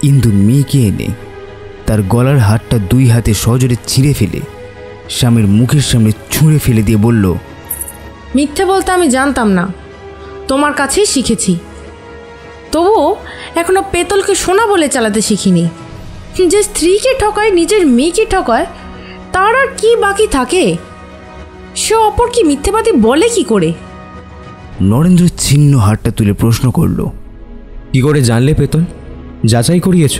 ইন্দু মেয়েকে এনে তার গলার হারটা 2 হাতে সজোরে ছিঁড়ে ফেলে স্বামীর মুখের সামনে ছুঁড়ে ফেলে দিয়ে বলল, মিথ্যে বলতে আমি জানতাম না, তোমার কাছেই শিখেছি। তবুও এখনো পেতলকে সোনা বলে চালাতে শিখিনি। যে স্ত্রীকে ঠকায়, নিজের মেয়েকে ঠকায়, তার আর কি বাকি থাকে? সে অপর কি মিথ্যেবাদী বলে কি করে? নরেন্দ্র ছিন্ন হারটা তুলে প্রশ্ন করল, কি করে জানলে পেতল? যাচাই করিয়েছ?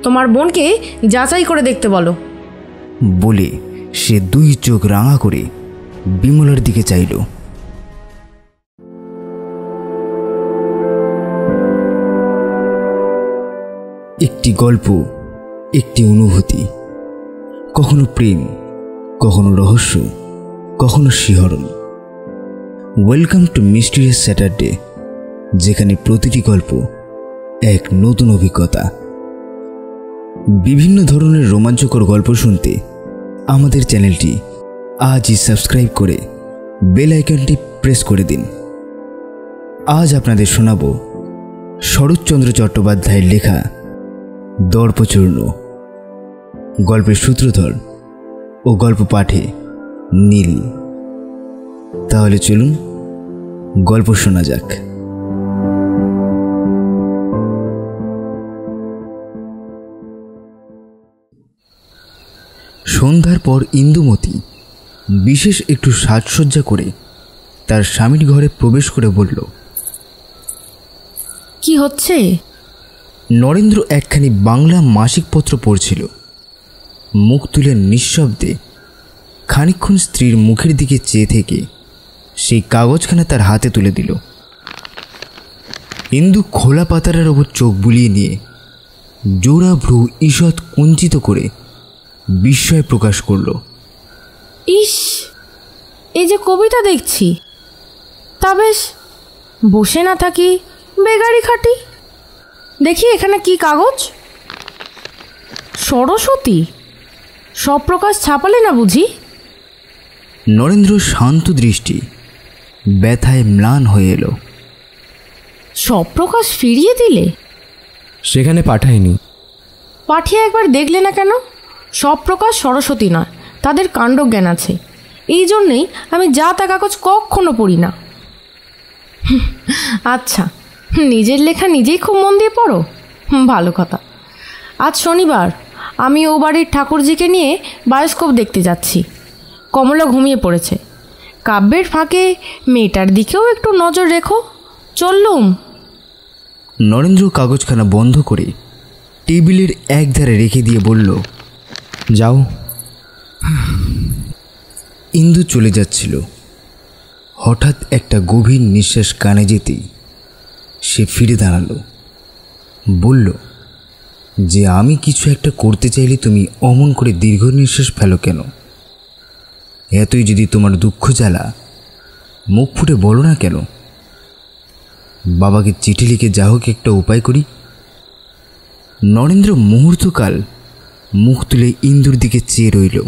তোমার বোনকে যাচাই করে দেখতে বলো। বলে সে 2 চোখ রাঙা করে বিমলার দিকে চাইল। একটি গল্প, একটি অনুভূতি, কখনো প্রেম, কখনো রহস্য, কখনো শিহরণ। ওয়েলকাম টু মিস্টিরিয়াস স্যাটারডে, যেখানে প্রতিটি গল্প এক নতুন অভিজ্ঞতা। বিভিন্ন ধরনের রোমাঞ্চকর গল্প শুনতে আমাদের চ্যানেলটি আজই সাবস্ক্রাইব করে বেল আইকনটি প্রেস করে দিন। আজ আপনাদের শোনাব শরৎচন্দ্র চট্টোপাধ্যায়ের লেখা দর্পচূর্ণ। গল্পের সূত্রধর ও গল্প পাঠে নীল। তাহলে চলুন গল্প শোনা যাক। সন্ধ্যার পর ইন্দুমতি বিশেষ একটু সাজসজ্জা করে তার স্বামীর ঘরে প্রবেশ করে বলল, কি হচ্ছে? নরেন্দ্র একখানি বাংলা মাসিক পত্র পড়ছিল। মুখ তুলে নিঃশব্দে খানিকক্ষণ স্ত্রীর মুখের দিকে চেয়ে থেকে সেই কাগজখানা তার হাতে তুলে দিল। ইন্দু খোলা পাতাটার ওপর চোখ বুলিয়ে নিয়ে জোড়া ভ্রু ঈষৎ কুঞ্চিত করে বিস্ময় প্রকাশ করল। ইস, এই যে কবিতা দেখছি, তা বেশ, বসে না থাকি বেগাড়ি খাটি। দেখি এখানে কি কাগজ? সরস্বতী সপ্রকাশ ছাপালে না বুঝি? নরেন্দ্র শান্ত দৃষ্টি ব্যথায় ম্লান হয়ে এলো। সপ্রকাশ ফিরিয়ে দিলে? সেখানে পাঠায়নি। পাঠিয়ে একবার দেখলে না কেন? সপ্রকাশ সরস্বতী নয়, তাদের কাণ্ডজ্ঞান আছে। এই জন্যেই আমি যা তা কাগজ কখনো পড়ি না। আচ্ছা, নিজের লেখা নিজেই খুব মন দিয়ে পড়ো, ভালো কথা। আজ শনিবার, আমি ও বাড়ির ঠাকুরজিকে নিয়ে বায়োস্কোপ দেখতে যাচ্ছি। কমলা ঘুমিয়ে পড়েছে। কাব্যের ফাঁকে মেয়েটার দিকেও একটু নজর রেখো। চললুম। নরেন্দ্র কাগজখানা বন্ধ করে টেবিলের একধারে রেখে দিয়ে বলল, যাও। ইন্দু চলে যাচ্ছিল। হঠাৎ একটা গভীর নিঃশ্বাস কানে যেতেই সে ফিরে দাঁড়ালো। বলল, যে আমি কিছু একটা করতে চাইলে তুমি অমন করে দীর্ঘ নিঃশ্বাস ফেলো কেন? এতই যদি তোমার দুঃখ জ্বালা, মুখ ফুটে বলো না কেন? বাবাকে চিঠি লিখে যা হোক একটা উপায় করি। নরেন্দ্র মুহূর্তকাল মুখ তুলে ইন্দুর দিকে চেয়ে রইল।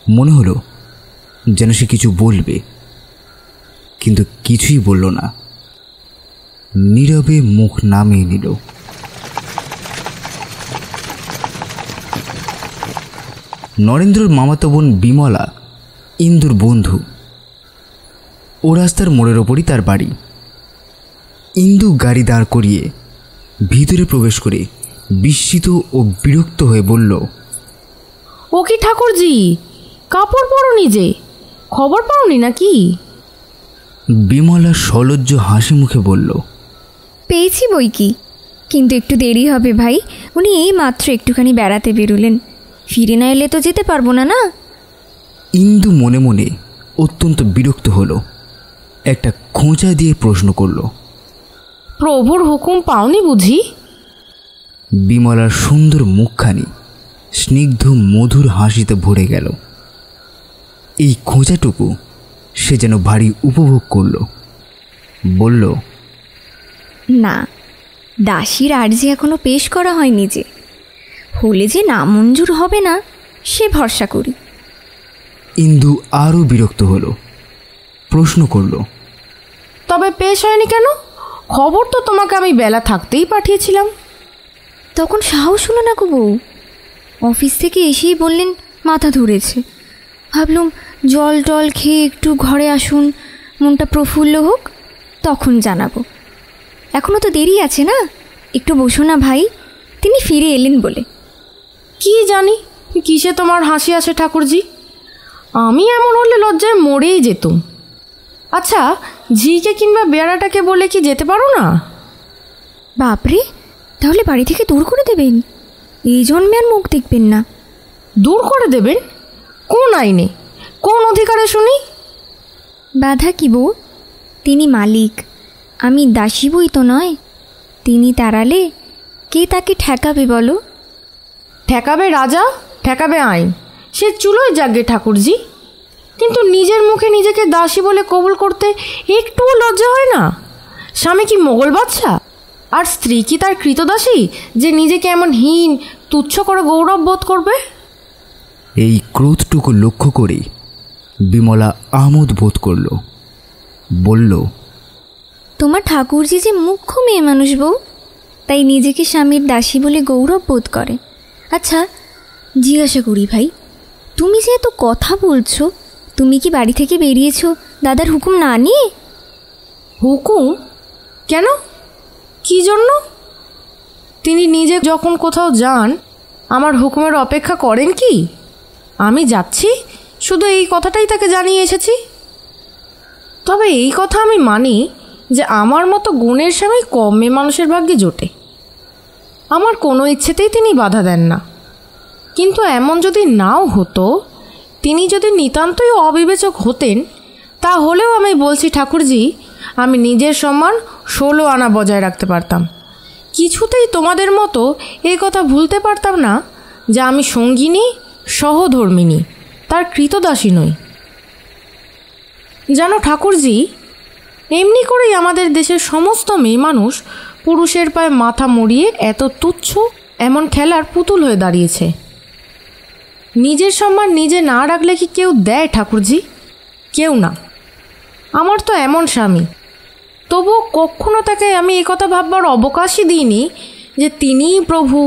মনে হলো যেন সে কিছু বলবে, কিন্তু কিছুই বলল না। নীরবে মুখ নামিয়ে নিল। নরেন্দ্রর মামাতো বোন বিমলা ইন্দুর বন্ধু। ও রাস্তার মোড়ের ওপরই তার বাড়ি। ইন্দু গাড়ি দাঁড় করিয়ে ভিতরে প্রবেশ করে বিস্মিত ও বিরক্ত হয়ে বলল, ও কি ঠাকুরজি, কাপড় পরনি যে, খবর পাওনি নাকি? বিমলা সলজ্জ হাসি মুখে বলল, পেয়েছি বই কি, কিন্তু একটু দেরি হবে ভাই। উনি এই মাত্র একটুখানি বেড়াতে বেরোলেন, ফিরে না এলে তো যেতে পারবো না। না। ইন্দু মনে মনে অত্যন্ত বিরক্ত হলো। একটা খোঁচা দিয়ে প্রশ্ন করল, প্রভুর হুকুম পাওনি বুঝি? বিমলার সুন্দর মুখখানি স্নিগ্ধ মধুর হাসিতে ভরে গেল। এই খোঁচাটুকু সে যেন ভারী উপভোগ করল। বলল, না, দাসীর আর্জি এখনো পেশ করা হয়নি, যে হলে যে না মঞ্জুর হবে না সে ভরসা করি। ইন্দু আরও বিরক্ত হলো। প্রশ্ন করল, তবে পেশ হয়নি কেন? খবর তো তোমাকে আমি বেলা থাকতেই পাঠিয়েছিলাম। তখন সাহস হলো না গো বউ। অফিস থেকে এসেই বললেন মাথা ধরেছে। ভাবলুম জল টল খেয়ে একটু ঘরে আসুন, মনটা প্রফুল্ল হোক, তখন জানাবো। এখনও তো দেরি আছে না, একটু বসো না ভাই। তিনি ফিরে এলেন বলে। কি জানি কিসে তোমার হাসি আসে ঠাকুরজি, আমি এমন হলে লজ্জায় মরেই যেতুম। আচ্ছা, ঝিকে কিংবা বেড়াটাকে বলে কি যেতে পারো না? বাপরে, তাহলে বাড়ি থেকে দূর করে দেবেন? এই জন্মে আর মুখ দেখবেন না। দূর করে দেবেন? কোন আইনে, কোন অধিকারে শুনি? বাধা কি বউ? তিনি মালিক, আমি দাসী বই তো নয়। তিনি তাড়ালে কে তাকে ঠেকাবে বলো? ঠেকাবে রাজা, ঠেকাবে আইন, সে চুলোয় যাগে ঠাকুরজি। কিন্তু নিজের মুখে নিজেকে দাসী বলে কবুল করতে একটুও লজ্জা হয় না? স্বামী কি মোগল বাদশা, আর স্ত্রী কি তার কৃতদাসী যে নিজেকে এমন হীন তুচ্ছ করে গৌরব বোধ করবে? এই ক্রোধটুকু লক্ষ্য করে বিমলা আমোদ বোধ করল। বলল, তোমার ঠাকুরজি যে মুখ্য মেয়ে মানুষ বউ, তাই নিজেকে স্বামীর দাসী বলে গৌরব বোধ করে। আচ্ছা জিজ্ঞাসা করি ভাই, তুমি যে এত কথা বলছো, তুমি কি বাড়ি থেকে বেরিয়েছো দাদার হুকুম না নিয়ে? হুকুম? কেন, কি জন্য? তিনি নিজে যখন কোথাও যান আমার হুকুমের অপেক্ষা করেন কি? আমি যাচ্ছি শুধু এই কথাটাই তাকে জানিয়ে এসেছি। তবে এই কথা আমি মানি যে আমার মতো গুণের স্বামী কম মেয়ে মানুষের ভাগ্যে জোটে। আমার কোনো ইচ্ছেতেই তিনি বাধা দেন না। কিন্তু এমন যদি নাও হতো, তিনি যদি নিতান্তই অবিবেচক হতেন, তাহলেও আমি বলছি ঠাকুরজি, আমি নিজের সম্মান 16 আনা বজায় রাখতে পারতাম। কিছুতেই তোমাদের মতো এই কথা ভুলতে পারতাম না যে আমি সঙ্গিনী, সহধর্মিনী, তার কৃতদাসী নই। জানো ঠাকুরজি, এমনি করেই আমাদের দেশের সমস্ত মেয়ে মানুষ পুরুষের পায়ে মাথা মুড়িয়ে এত তুচ্ছ এমন খেলার পুতুল হয়ে দাঁড়িয়েছে। নিজের সম্মান নিজে না রাখলে কি কেউ দেয় ঠাকুরজি? কেউ না। আমার তো এমন স্বামী, তবুও কখনো তাকে আমি এই কথা ভাববার অবকাশই দিইনি যে তিনিই প্রভু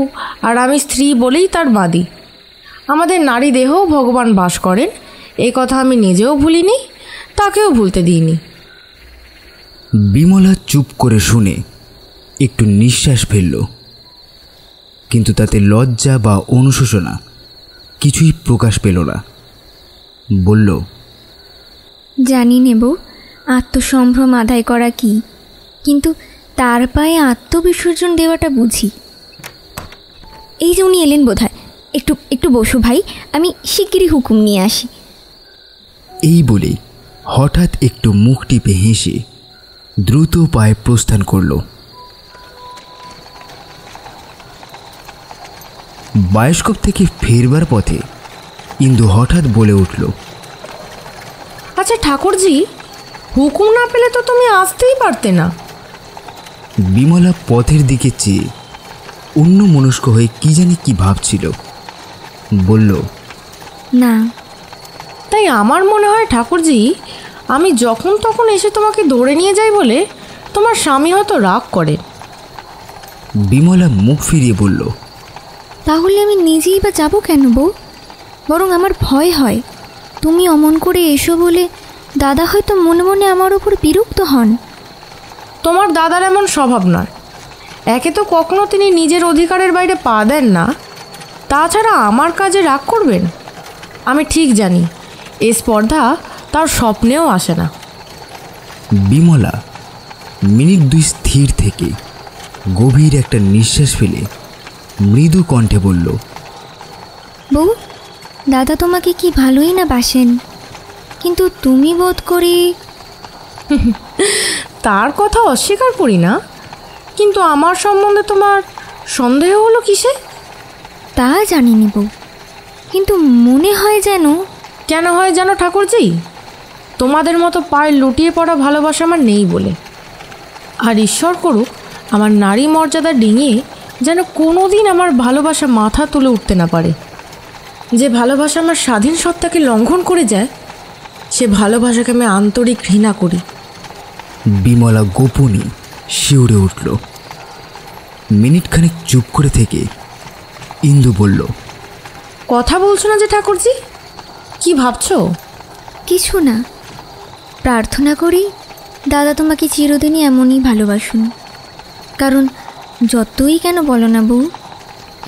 আর আমি স্ত্রী বলেই তার বাদী। আমাদের নারী দেহেও ভগবান বাস করেন, এই কথা আমি নিজেও ভুলিনি, তাকেও ভুলতে দিইনি। বিমলা চুপ করে শুনে একটু নিঃশ্বাস ফেলল, কিন্তু তাতে লজ্জা বা অনুশোচনা কিছুই প্রকাশ পেল না। বলল, জানি নেব আত্মসম্ভ্রম আদায় করা কি, কিন্তু তার পায়ে আত্মবিসর্জন দেওয়াটা বুঝি। এই যে উনি এলেন বোধহয়, একটু একটু বসো ভাই, আমি শিগগিরই হুকুম নিয়ে আসি। এই বলে হঠাৎ একটু মুখ টিপে হেসে দ্রুত পায়ে প্রস্থান করল। বায়োস্কোপ থেকে ফেরবার পথে ইন্দু হঠাৎ বলে উঠল, আচ্ছা ঠাকুরজি, হুকুম না পেলে তো তুমি আসতেই পারতে না। বিমলা পথের দিকে চেয়ে অন্য মনস্ক হয়ে কি জানি কি ভাবছিল। বলল, না। তাই আমার মনে হয় ঠাকুরজি, আমি যখন তখন এসে তোমাকে ধরে নিয়ে যাই বলে তোমার স্বামী হয়তো রাগ করে। বিমলা মুখ ফিরিয়ে বলল, তাহলে আমি নিজেই বা যাবো কেন বউ? বরং আমার ভয় হয় তুমি অমন করে এসো বলে দাদা হয়তো মনে মনে আমার ওপর বিরক্ত হন। তোমার দাদার এমন স্বভাব নয়। একে তো কখনো তিনি নিজের অধিকারের বাইরে পা দেন না, তাছাড়া আমার কাজে রাগ করবেন? আমি ঠিক জানি এই স্পর্ধা তার স্বপ্নেও আসে না। বিমলা মিনিট 2 স্থির থেকে গভীর একটা নিঃশ্বাস ফেলে মৃদু কণ্ঠে বলল, বউ, দাদা তোমাকে কি ভালোই না বাসেন, কিন্তু তুমি বোধ করি। তার কথা অস্বীকার করি না, কিন্তু আমার সম্বন্ধে তোমার সন্দেহ হলো কিসে? তা জানিনি বউ, কিন্তু মনে হয় যেন। কেন হয় জানো ঠাকুরজি? তোমাদের মতো পায়ে লুটিয়ে পড়া ভালোবাসা আমার নেই বলে। আর ঈশ্বর করুক আমার নারী মর্যাদা ডিঙিয়ে যেন কোনো দিন আমার ভালোবাসা মাথা তুলে উঠতে না পারে। যে ভালোবাসা আমার স্বাধীন সত্তাকে লঙ্ঘন করে যায়, সে ভালোবাসাকে আমি আন্তরিক ঘৃণা করি। বিমলা গোপনে শিউরে উঠল। মিনিটখানেক চুপ করে থেকে ইন্দু বলল, কথা বলছো না যে ঠাকুরজি? কি ভাবছো? কিছু না, প্রার্থনা করি দাদা তোমাকে চিরদিনই এমনই ভালোবাসুন। কারণ যতই কেন বলো না বউ,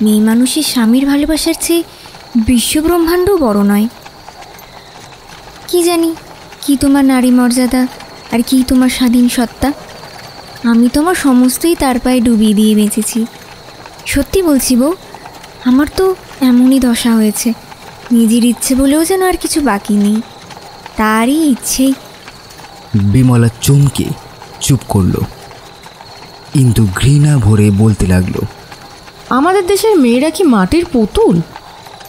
মেয়ে মানুষের স্বামীর ভালোবাসার চেয়ে বিশ্বব্রহ্মাণ্ডও বড় নয়। কি জানি কি তোমার নারী মর্যাদা আর কি তোমার স্বাধীন সত্তা, আমি তোমার সমস্তই তার পায়ে ডুবিয়ে দিয়ে বেঁচেছি। সত্যি বলছি বউ, আমার তো এমনই দশা হয়েছে, নিজের ইচ্ছে বলেও যেন আর কিছু বাকি নেই, তারই ইচ্ছেই। বিমলা চমকে চুপ করল। ইন্দু ঘৃণা ভরে বলতে লাগলো, আমাদের দেশের মেয়েরা কি মাটির পুতুল?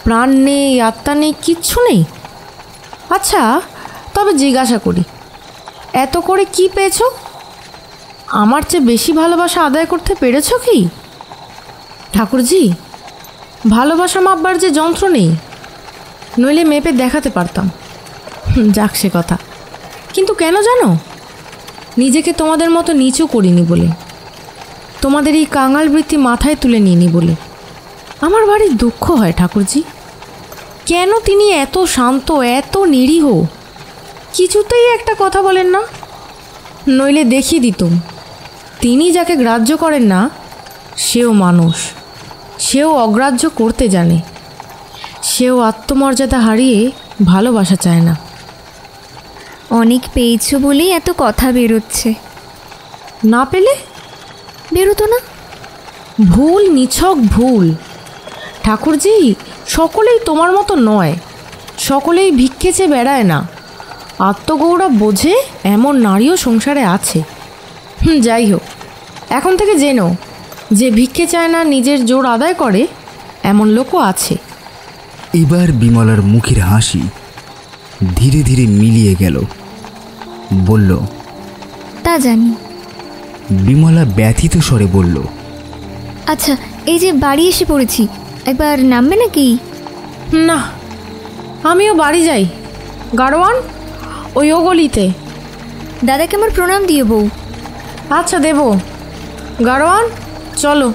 প্রাণ নেই, আত্মা নেই, কিচ্ছু নেই। আচ্ছা, তবে জিজ্ঞাসা করি, এত করে কি পেয়েছো? আমার চেয়ে বেশি ভালোবাসা আদায় করতে পেরেছো কি ঠাকুরজি? ভালোবাসা মাপবার যে যন্ত্র নেই, নইলে মেপে দেখাতে পারতাম। যাক সে কথা। কিন্তু কেন জানো? নিজেকে তোমাদের মতো নিচু করিনি বলে, তোমাদের এই কাঙাল বৃত্তি মাথায় তুলে নিইনি বলে। আমার ভারী দুঃখ হয় ঠাকুরজি। কেন তিনি এত শান্ত, এত নিরীহ, কিছুতেই একটা কথা বলেন না? নইলে দেখিয়ে দিতুম, তিনি যাকে গ্রাহ্য করেন না সেও মানুষ, সেও অগ্রাহ্য করতে জানে, সেও আত্মমর্যাদা হারিয়ে ভালোবাসা চায় না। অনেক পেয়েছো বলেই এত কথা বেরোচ্ছে, না পেলে বেরোতো না। ভুল, নিছক ভুল ঠাকুরজি। সকলেই তোমার মতো নয়, সকলেই ভিক্ষে চেয়ে বেড়ায় না। আত্মগৌরব বোঝে এমন নারীও সংসারে আছে। যাই হোক, এখন থেকে জেনো, যে ভিক্ষে চায় না, নিজের জোর আদায় করে, এমন লোকও আছে। এবার বিমলার মুখের হাসি ধীরে ধীরে মিলিয়ে গেল। বলল, তা জানি। বিমলা ব্যথিত স্বরে বলল, আচ্ছা, এই যে বাড়ি এসে পড়েছি, একবার নামবে নাকি? না, আমিও বাড়ি যাই। গাড়োয়ান ওই ও গলিতে। দাদাকে আমার প্রণাম দিয়ে বউ। আচ্ছা দেব। গাড়োয়ান চলো।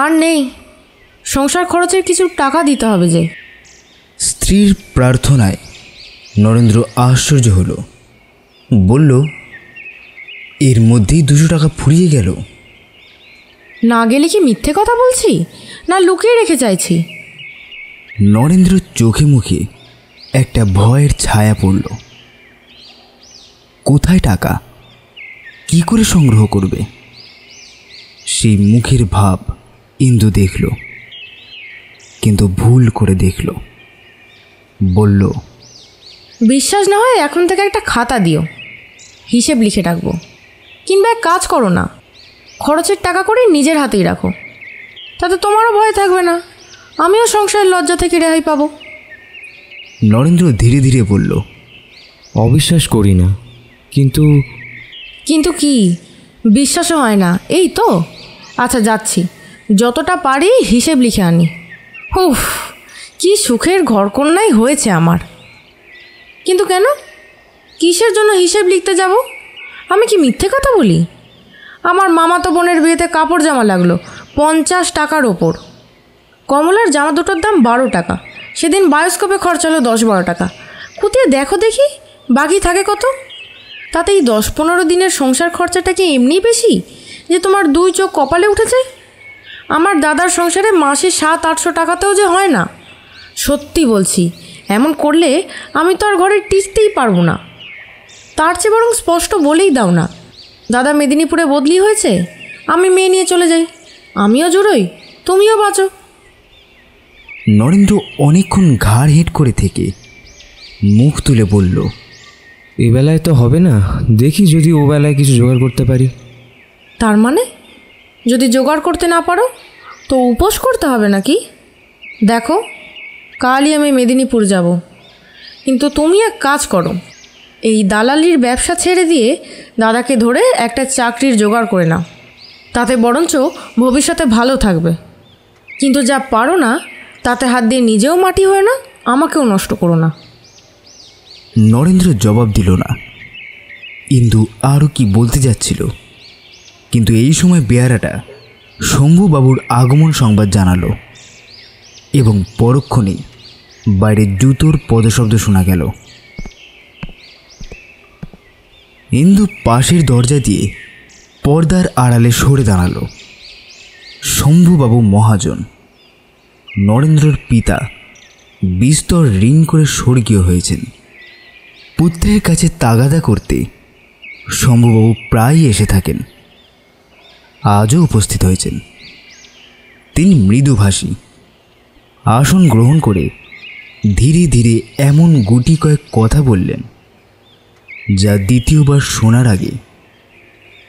আর নেই, সংসার খরচের কিছু টাকা দিতে হবে যে। স্ত্রীর প্রার্থনায় নরেন্দ্র আশ্চর্য হল। বলল, এর মধ্যেই 200 টাকা ফুরিয়ে গেল? না গেলে কি মিথ্যে কথা বলছি, না লুকিয়ে রেখে চাইছি? নরেন্দ্র চোখে মুখে একটা ভয়ের ছায়া পড়ল। কোথায় টাকা, কি করে সংগ্রহ করবে? সেই মুখের ভাব ইন্দু দেখল, কিন্তু ভুল করে দেখল। বলল, বিশ্বাস না হয় এখন থেকে একটা খাতা দিও, হিসেব লিখে রাখবো। কিংবা এক কাজ করো না, খরচের টাকা করে নিজের হাতেই রাখো, তাতে তোমারও ভয় থাকবে না, আমিও সংসারের লজ্জা থেকে রেহাই পাবো। নরেন্দ্র ধীরে ধীরে বলল, অবিশ্বাস করি না, কিন্তু কিন্তু কি? বিশ্বাসও হয় না, এই তো। আচ্ছা যাচ্ছি, যতটা পারি হিসেব লিখে আনি। উফ, কি সুখের ঘরকন্যাই হয়েছে আমার। কিন্তু কেন, কিসের জন্য হিসেব লিখতে যাব? আমি কি মিথ্যে কথা বলি? আমার মামাতো বোনের বিয়েতে কাপড় জামা লাগলো 50 টাকার ওপর। কমলার জামা দুটোর দাম 12 টাকা। সেদিন বায়োস্কোপে খরচ হলো 10-12 টাকা। খুঁটিয়ে দেখো দেখি বাকি থাকে কত। তাতে এই 10-15 দিনের সংসার খরচাটা কি এমনি বেশি যে তোমার 2 চোখ কপালে উঠেছে? আমার দাদার সংসারে মাসে 700-800 টাকাতেও যে হয় না। সত্যি বলছি, এমন করলে আমি তো আর ঘরে টিকতেই পারবো না। তার চেয়ে বরং স্পষ্ট বলেই দাও না, দাদা মেদিনীপুরে বদলি হয়েছে, আমি মেয়ে নিয়ে চলে যাই, আমিও জোরোই, তুমিও বাঁচো। নরেন্দ্র অনেকক্ষণ ঘাড় হেঁট করে থেকে মুখ তুলে বলল, এ বেলায় তো হবে না, দেখি যদি ও বেলায় কিছু জোগাড় করতে পারি। তার মানে যদি জোগাড় করতে না পারো তো উপোস করতে হবে নাকি? দেখো, কালই আমি মেদিনীপুর যাব, কিন্তু তুমি এক কাজ করো, এই দালালির ব্যবসা ছেড়ে দিয়ে দাদাকে ধরে একটা চাকরির জোগাড় করে নাও, তাতে বরঞ্চ ভবিষ্যতে ভালো থাকবে। কিন্তু যা পারো না তাতে হাত দিয়ে নিজেও মাটি হয় না, আমাকেও নষ্ট করো না। নরেন্দ্র জবাব দিল না। ইন্দু আরও কি বলতে যাচ্ছিল, কিন্তু এই সময় বেয়ারাটা শম্ভুবাবুর আগমন সংবাদ জানালো এবং পরক্ষণেই বাইরে জুতোর পদশব্দ শোনা গেল। ইন্দু পাশের দরজা দিয়ে পর্দার আড়ালে সরে দাঁড়ালো। শম্ভুবাবু মহাজন, নরেন্দ্রর পিতা, বিস্তর ঋণ করে স্বর্গীয় হয়েছেন। পুত্রের কাছে তাগাদা করতে শম্ভুবাবু প্রায়ই এসে থাকেন, আজও উপস্থিত হয়েছেন। তিনি মৃদুভাষী। আসন গ্রহণ করে ধীরে ধীরে এমন গুটি কয়েক কথা বললেন যা দ্বিতীয়বার শোনার আগে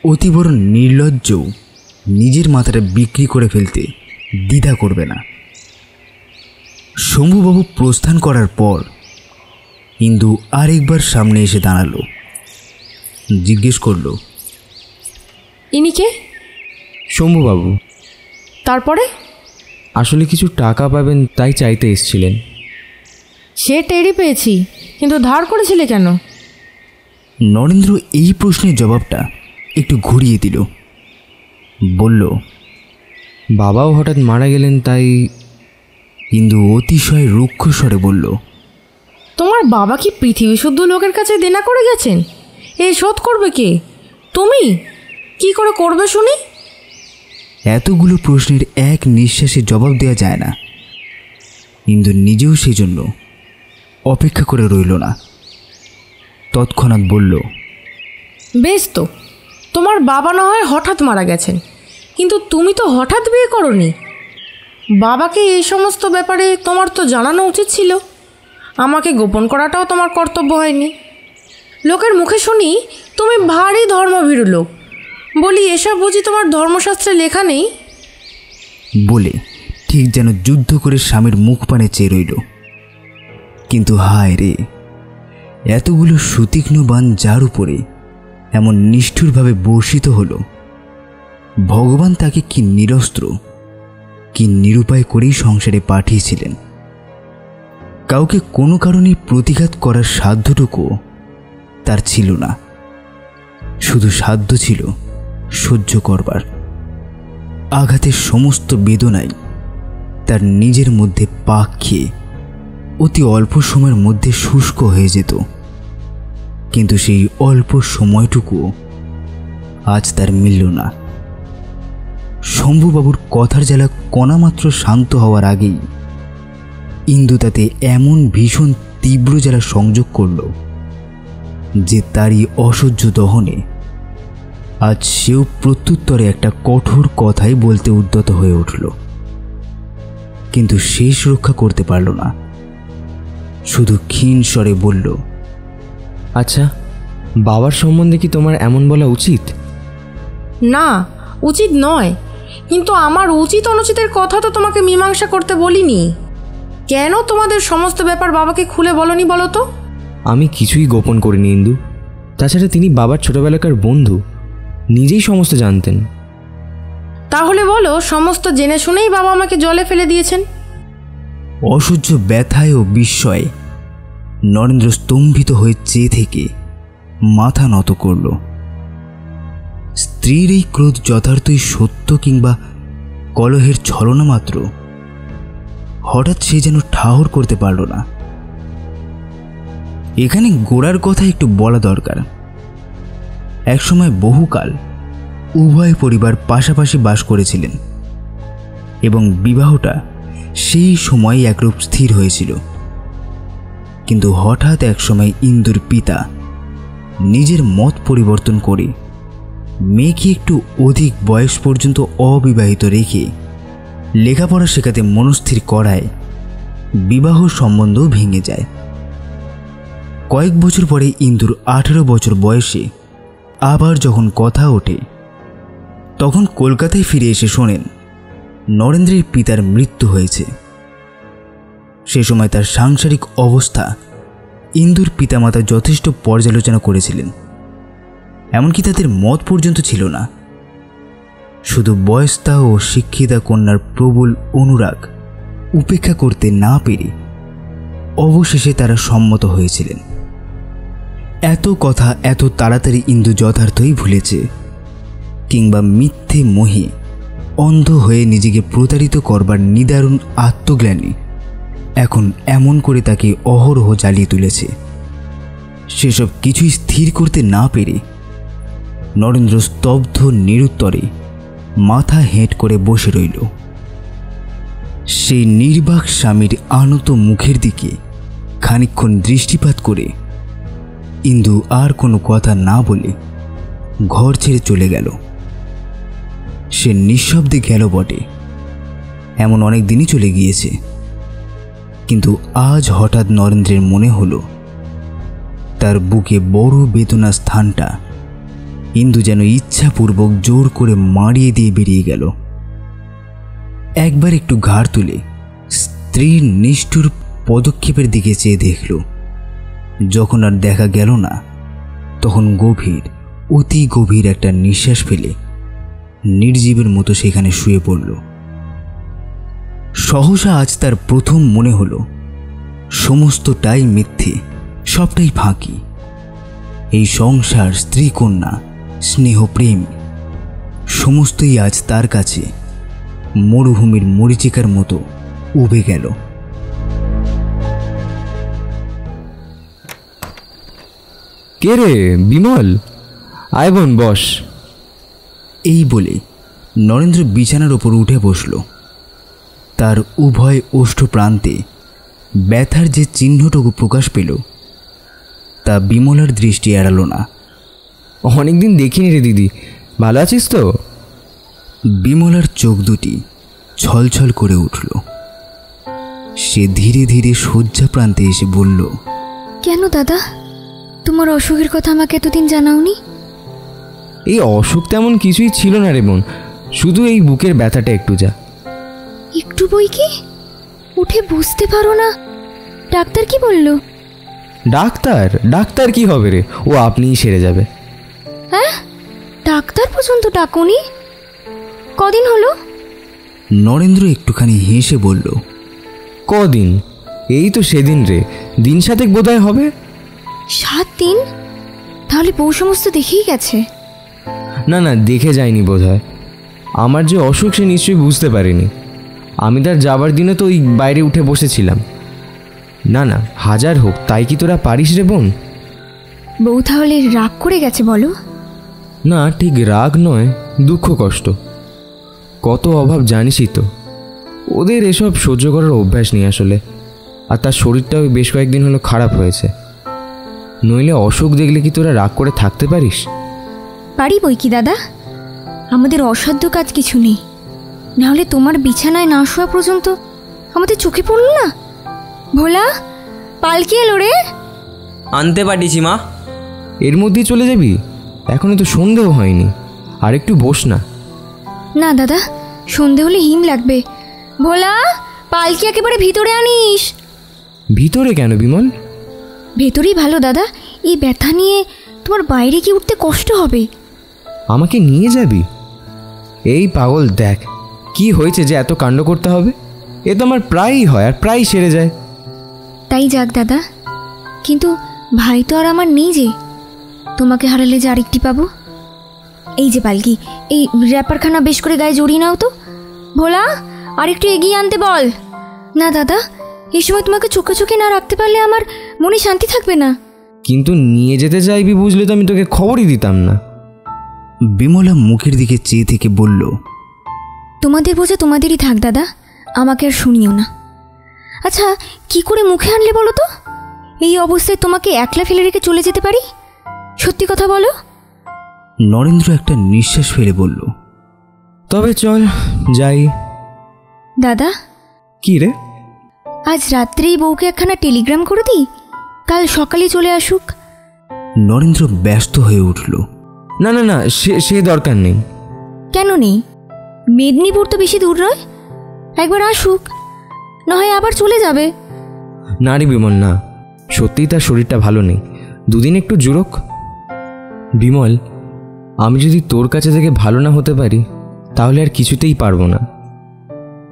অতি বড় নির্লজ্জও নিজের মাথাটা বিক্রি করে ফেলতে দ্বিধা করবে না। শম্ভুবাবু প্রস্থান করার পর ইন্দু আরেকবার সামনে এসে দাঁড়ালো। জিজ্ঞেস করল, ইনি কে? শম্ভুবাবু। তারপরে? আসলে কিছু টাকা পাবেন তাই চাইতে এসেছিলেন। সে টেরি পেয়েছি, কিন্তু ধার করেছিলে কেন? নরেন্দ্র এই প্রশ্নের জবাবটা একটু ঘুরিয়ে দিল। বলল, বাবাও হঠাৎ মারা গেলেন তাই। ইন্দু অতিশয় রুক্ষ স্বরে বলল, তোমার বাবা কি পৃথিবী শুদ্ধ লোকের কাছে দেনা করে গেছেন? এই শোধ করবে কে? তুমি? কি করে করবে শুনি? এতগুলো প্রশ্নের এক নিঃশ্বাসে জবাব দেওয়া যায় না। ইন্দু নিজেও সেই জন্য অপেক্ষা করে রইল না। তৎক্ষণাৎ বলল, বেশ তো, তোমার বাবা না হয় হঠাৎ মারা গেছেন, কিন্তু তুমি তো হঠাৎ বিয়ে করনি। বাবাকে এই সমস্ত ব্যাপারে তোমার তো জানানো উচিত ছিল। আমাকে গোপন করাটাও তোমার কর্তব্য হয়নি। লোকের মুখে শুনি তুমি ভারী ধর্মভীরু লোক। বলি, এসব বুঝি তোমার ধর্মশাস্ত্রে লেখা নেই? বলে ঠিক যেন যুদ্ধ করে স্বামীর মুখ পানে চেয়ে রইল। কিন্তু হায় রে, এতগুলো সুতীক্ষ্ণ বাণ যার উপরে এমন নিষ্ঠুরভাবে বর্ষিত হলো, ভগবান তাকে কি নিরস্ত্র, কি নিরুপায় করেই সংসারে পাঠিয়েছিলেন। কাউকে কোনো কারণে প্রতিঘাত করার সাধ্যটুকু তার ছিল না, শুধু সাধ্য ছিল সহ্য করবার। আঘাতের সমস্ত বেদনাই তার নিজের মধ্যে পাক খেয়ে অতি অল্প সময়ের মধ্যে শুষ্ক হয়ে যেত। কিন্তু সেই অল্প সময়টুকু আজ তার মিলল না। শম্ভুবাবুর কথার জ্বালা কণামাত্র শান্ত হওয়ার আগেই ইন্দু তাতে এমন ভীষণ তীব্র জ্বালা সংযোগ করল যে তারই অসহ্য দহনে আজ সেও প্রত্যুত্তরে একটা কঠোর কথাই বলতে উদ্যত হয়ে উঠল। কিন্তু শেষ রক্ষা করতে পারল না, শুধু ক্ষীণ স্বরে বলল, আচ্ছা, বাবার সম্বন্ধে কি তোমার এমন বলা উচিত? না, উচিত নয়, কিন্তু আমার উচিত অনুচিতের কথা তো তোমাকে মীমাংসা করতে বলিনি। কেন তোমাদের সমস্ত ব্যাপার বাবাকে খুলে বলনি বলো তো? আমি কিছুই গোপন করিনি ইন্দু। তাছাড়া তিনি বাবার ছোটবেলাকার বন্ধু, নিজেই সমস্ত জানতেন। তাহলে বলো, সমস্ত জেনে শুনেই বাবা আমাকে জলে ফেলে দিয়েছেন? অসহ্য ব্যথায় ও বিস্ময়ে নরেন্দ্র স্তম্ভিত হয়ে চেয়ে থেকে মাথা নত করল। স্ত্রীর এই ক্রোধ যথার্থই সত্য কিংবা কলহের ছলনা মাত্র, হঠাৎ সে যেন ঠাহর করতে পারল না। এখানে গোড়ার কথা একটু বলা দরকার। একসময় বহুকাল উভয় পরিবার পাশাপাশি বাস করেছিলেন এবং বিবাহটা সেই সময় একরূপ স্থির হয়েছিল। কিন্তু হঠাৎ একসময় ইন্দুর পিতা নিজের মত পরিবর্তন করে মেয়েকে একটু অধিক বয়স পর্যন্ত অবিবাহিত রেখে লেখাপড়া শেখাতে মনস্থির করায় বিবাহ সম্বন্ধও ভেঙে যায়। কয়েক বছর পরে ইন্দুর 18 বছর বয়সে আবার যখন কথা ওঠে, তখন কলকাতায় ফিরে এসে শোনেন নরেন্দ্রের পিতার মৃত্যু হয়েছে। সে সময় তার সাংসারিক অবস্থা ইন্দুর পিতামাতা যথেষ্ট পর্যালোচনা করেছিলেন। এমনকি তাদের মত পর্যন্ত ছিল না। শুধু বয়স্তা ও শিক্ষিতা কন্যার প্রবল অনুরাগ উপেক্ষা করতে না পেরে অবশেষে তারা সম্মত হয়েছিলেন। এত কথা এত তাড়াতাড়ি ইন্দু যথার্থই ভুলেছে, কিংবা মিথ্যে মোহে অন্ধ হয়ে নিজেকে প্রতারিত করবার নিদারুণ আত্মজ্ঞানী এখন এমন করে তাকে অহরহ জ্বালিয়ে তুলেছে। সেসব কিছুই স্থির করতে না পেরে নরেন্দ্র স্তব্ধ নিরুত্তরে মাথা হেঁট করে বসে রইল। সেই নির্বাক স্বামীর আনত মুখের দিকে খানিকক্ষণ দৃষ্টিপাত করে ইন্দু আর কোনো কথা না বলে ঘর ছেড়ে চলে গেল। সে নিঃশব্দে গেল বটে, এমন অনেক দিনই চলে গিয়েছে, কিন্তু আজ হঠাৎ নরেন্দ্রের মনে হলো তার বুকে বড় বেদনা স্থানটা ইন্দু যেন ইচ্ছাপূর্বক জোর করে মারিয়ে দিয়ে বেরিয়ে গেল। একবার একটু ঘাড় তুলে স্ত্রীর নিষ্ঠুর পদক্ষেপের দিকে চেয়ে দেখল। যখন আর দেখা গেল না, তখন গভীর, অতি গভীর একটা নিঃশ্বাস ফেলে নির্জীবের মতো সেখানে শুয়ে পড়ল। সহসা আজ তার প্রথম মনে হলো সমস্তটাই মিথ্যে, সবটাই ফাঁকি। এই সংসার, স্ত্রী, কন্যা, স্নেহ, প্রেম সমস্তই আজ তার কাছে মরুভূমির মরীচিকার মতো উবে গেল। কে রে বিমল, আয় বোন বস। এই বলে নরেন্দ্র বিছানার ওপর উঠে বসল। তার উভয় ওষ্ঠ প্রান্তে ব্যথার যে চিহ্নটুকু প্রকাশ পেল তা বিমলার দৃষ্টি এড়াল না। অনেকদিন দেখিনি রে দিদি, ভালো আছিস তো? বিমলার চোখ দুটি ছলছল করে উঠল। সে ধীরে ধীরে শয্যা প্রান্তে এসে বলল, কেন দাদা, তোমার অসুখের কথা আমাকে এতদিন জানাওনি? এই অসুখ তেমন কিছুই ছিল না রে বোন, শুধু এই বুকের ব্যথাটা একটু যা। একটু বই কি? উঠে বুঝতে পারো না? ডাক্তার কি বলল? ডাক্তার? ডাক্তার কি হবে রে, ও আপনিই সেরে যাবে। হ্যাঁ, ডাক্তার পর্যন্ত ডাকুনি? কদিন হলো? নরেন্দ্র একটুখানি হেসে বলল, কদিন? এই তো সেদিন রে, দিন 7 বোধহয় হবে। 7 দিন? তাহলে বউ সমস্ত দেখেই গেছে? না না, দেখে যায়নি বোধহয়। আমার যে অসুখ সে নিশ্চয়ই বুঝতে পারেনি। আমি তার যাবার দিনে তো ওই বাইরে উঠে বসেছিলাম। না না, হাজার হোক, তাই কি তোরা পারিস রে বোন? বউ তাহলে রাগ করে গেছে বলো? না, ঠিক রাগ নয়, দুঃখ কষ্ট। কত অভাব জানিসই তো। ওদের এসব সহ্য করার অভ্যাস নেই আসলে। আর তার শরীরটাও বেশ কয়েকদিন হলো খারাপ হয়েছে। নইলে অসুখ দেখলে কি তোরা রাগ করে থাকতে পারিস? পারি বই কি দাদা, আমাদের অসাধ্য কাজ কিছু নেই। নাহলে তোমার বিছানায় না শোয়া পর্যন্ত আমাদের চোখে পড়ল না? ভোলা, পালকি এলো রে। আনতে পাঠিয়েছি মা। এর মধ্যেই চলে যাবি? এখনো তো সন্ধেও হয়নি, আর একটু বস না। না দাদা, সন্ধে হলে হিম লাগবে। ভোলা, পালকি একেবারে ভিতরে আনিস। ভিতরে কেন বিমল? ভেতরেই ভালো দাদা, এই ব্যথা নিয়ে তোমার বাইরে কি উঠতে কষ্ট হবে। আমাকে নিয়ে যাবি? এই পাগল, দেখ কি হয়েছে যে এত কাণ্ড করতে হবে। এ তো আমার প্রায়ই হয় আর প্রায়ই সেরে যায়। তাই যাক দাদা, কিন্তু ভাই তো আর আমার নেই যে, তোমাকে হারালে যে আরেকটি পাবো। এই যে পালকি, এই র্যাপারখানা বেশ করে গায়ে জড়িয়ে নাও তো। ভোলা, আরেকটু এগিয়ে আনতে বল। না দাদা, এই সময় তোমাকে চোখে চোখে না রাখতে পারলে আমার মনে শান্তি থাকবে না। কিন্তু নিয়ে যেতে চাইবি বুঝলে তো আমি তোকে খবরই দিতাম না। বিমলা মুখের দিকে চেয়ে থেকে বলল, তোমাদের বোঝা তোমাদেরই থাক দাদা, আমাকে আর শুনিও না। আচ্ছা, কি করে মুখে আনলে বলো তো? এই অবস্থায় তোমাকে একলা ফেলে রেখে চলে যেতে পারি? সত্যি কথা বলো। নরেন্দ্র একটা নিঃশ্বাস ফেলে বলল, তবে চল যাই। দাদা, কি রে? আজ রাত্রেই বউকে একখানা টেলিগ্রাম করে দিই, কাল সকালে চলে আসুক। নরেন্দ্র ব্যস্ত হয়ে উঠল। না না না, সে দরকার নেই। কেন নেই? মেদিনীপুর তো বেশি দূর নয়, একবার আসুক, না হয় আবার চলে যাবে। না রে বিমল, না, সত্যিই তার শরীরটা ভালো নেই, দুদিন একটু জুড়োক। বিমল, আমি যদি তোর কাছে থেকে ভালো না হতে পারি তাহলে আর কিছুতেই পারবো না।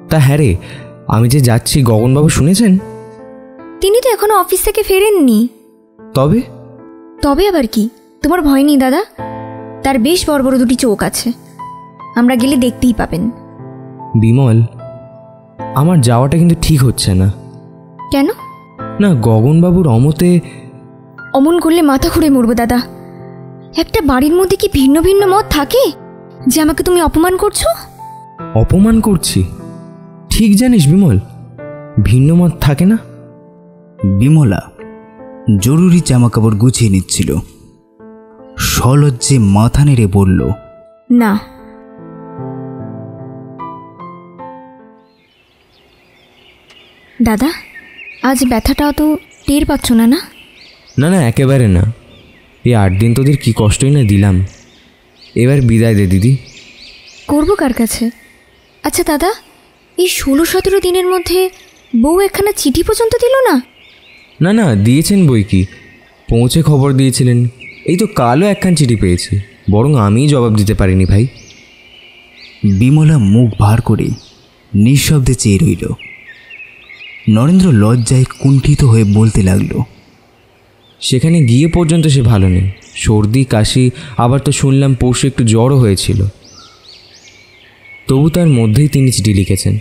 তা হ্যাঁ রে, আমি যে যাচ্ছি গগনবাবু শুনেছেন? তিনি তো এখনো অফিস থেকে ফেরেননি। তবে তবে আবার কি, তোমার ভয় নেই দাদা? তার বেশ বড় বড় দুটি চোখ আছে, আমরা গেলে দেখতেই পাবেন। বিমল, আমার যাওয়াটা কিন্তু ঠিক হচ্ছে না। কেন? না, গগনবাবুর অমতে। অমন করলে মাথা ঘুরে মরবো দাদা। একটা বাড়ির মধ্যে কি ভিন্ন ভিন্ন মত থাকে যে আমাকে তুমি অপমান করছো? অপমান করছি? ঠিক জানিস বিমল, ভিন্ন মত থাকে না। বিমলা জরুরি জামাকাপড় গুছিয়ে নিচ্ছিল। সলজ্জে মাথা নেড়ে বলল, না। দাদা, আজ ব্যথাটাও তো টের পাচ্ছ না? না না না, একেবারে না। এই 8 দিন তোদের কি কষ্টই না দিলাম। এবার বিদায় দে দিদি। করবো কার কাছে? আচ্ছা দাদা, এই 16-17 দিনের মধ্যে বউ একখানা চিঠি পর্যন্ত দিল না? না না, দিয়েছেন বই কি, পৌঁছে খবর দিয়েছিলেন। এই তো কালও একখান চিঠি পেয়েছি, বরং আমিই জবাব দিতে পারিনি ভাই। বিমলা মুখ ভার করে নিঃশব্দে চেয়ে রইল। নরেন্দ্র লজ্জায় কুণ্ঠিত হয়ে বলতে লাগলো, সেখানে গিয়ে পর্যন্ত সে ভালো নেই, সর্দি কাশি, আবার তো শুনলাম পরশু একটু জ্বরও হয়েছিল। তবু তার মধ্যেই তিনি চিঠি লিখেছেন।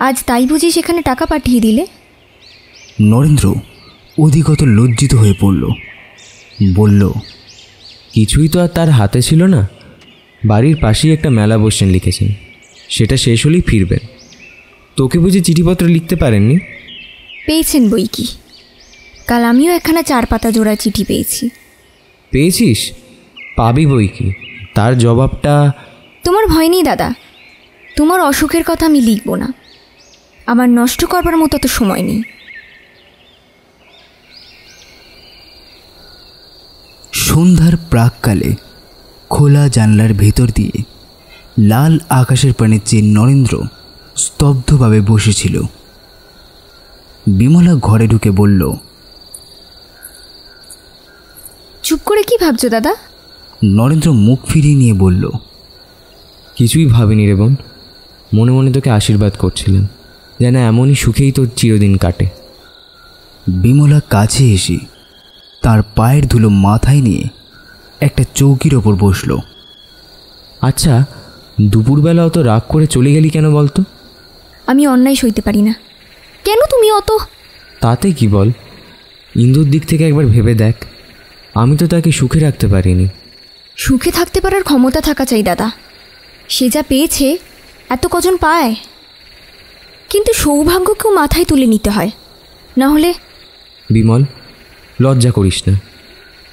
আজ তাই বুঝি সেখানে টাকা পাঠিয়ে দিলে? নরেন্দ্র অধিকত লজ্জিত হয়ে পড়ল। বলল, কিছুই তো আর তার হাতে ছিল না। বাড়ির পাশেই একটা মেলা বসছেন লিখেছেন, সেটা শেষ হলেই ফিরবেন। তোকে বুঝি চিঠিপত্র লিখতে পারেননি? পেয়েছেন বই কি, কাল আমিও একখানা 4 পাতা জোড়া চিঠি পেয়েছি। পেয়েছিস? পাবি বই কি, তার জবাবটা। তোমার ভয় নেই দাদা, তোমার অসুখের কথা আমি লিখব না, আমার নষ্ট করবার মতো তো সময় নেই। সন্ধ্যার প্রাককালে খোলা জানলার ভেতর দিয়ে লাল আকাশের পানে চেয়ে নরেন্দ্র স্তব্ধভাবে বসেছিল। বিমলা ঘরে ঢুকে বলল, চুপ করে কি ভাবছো দাদা? নরেন্দ্র মুখ ফিরিয়ে নিয়ে বলল, কিছুই ভাবিনি রে বোন, মনে মনে তোকে আশীর্বাদ করছিলেন যেন এমনই সুখেই তোর চিরদিন কাটে। বিমলা কাছে এসে তার পায়ের ধুলো মাথায় নিয়ে একটা চৌকির ওপর বসল। আচ্ছা, দুপুরবেলা অত রাগ করে চলে গেলি কেন বলতো? আমি অন্যায় সইতে পারি না। কেন তুমি অত? তাতে কি বল, ইন্দুর দিক থেকে একবার ভেবে দেখ, আমি তো তাকে সুখে রাখতে পারিনি। সুখে থাকতে পারার ক্ষমতা থাকা চাই দাদা, সে যা পেয়েছে এত কজন পায়। কিন্তু সৌভাগ্যকেও মাথায় তুলে নিতে হয়, না হলে। বিমল, লজ্জা করিস না।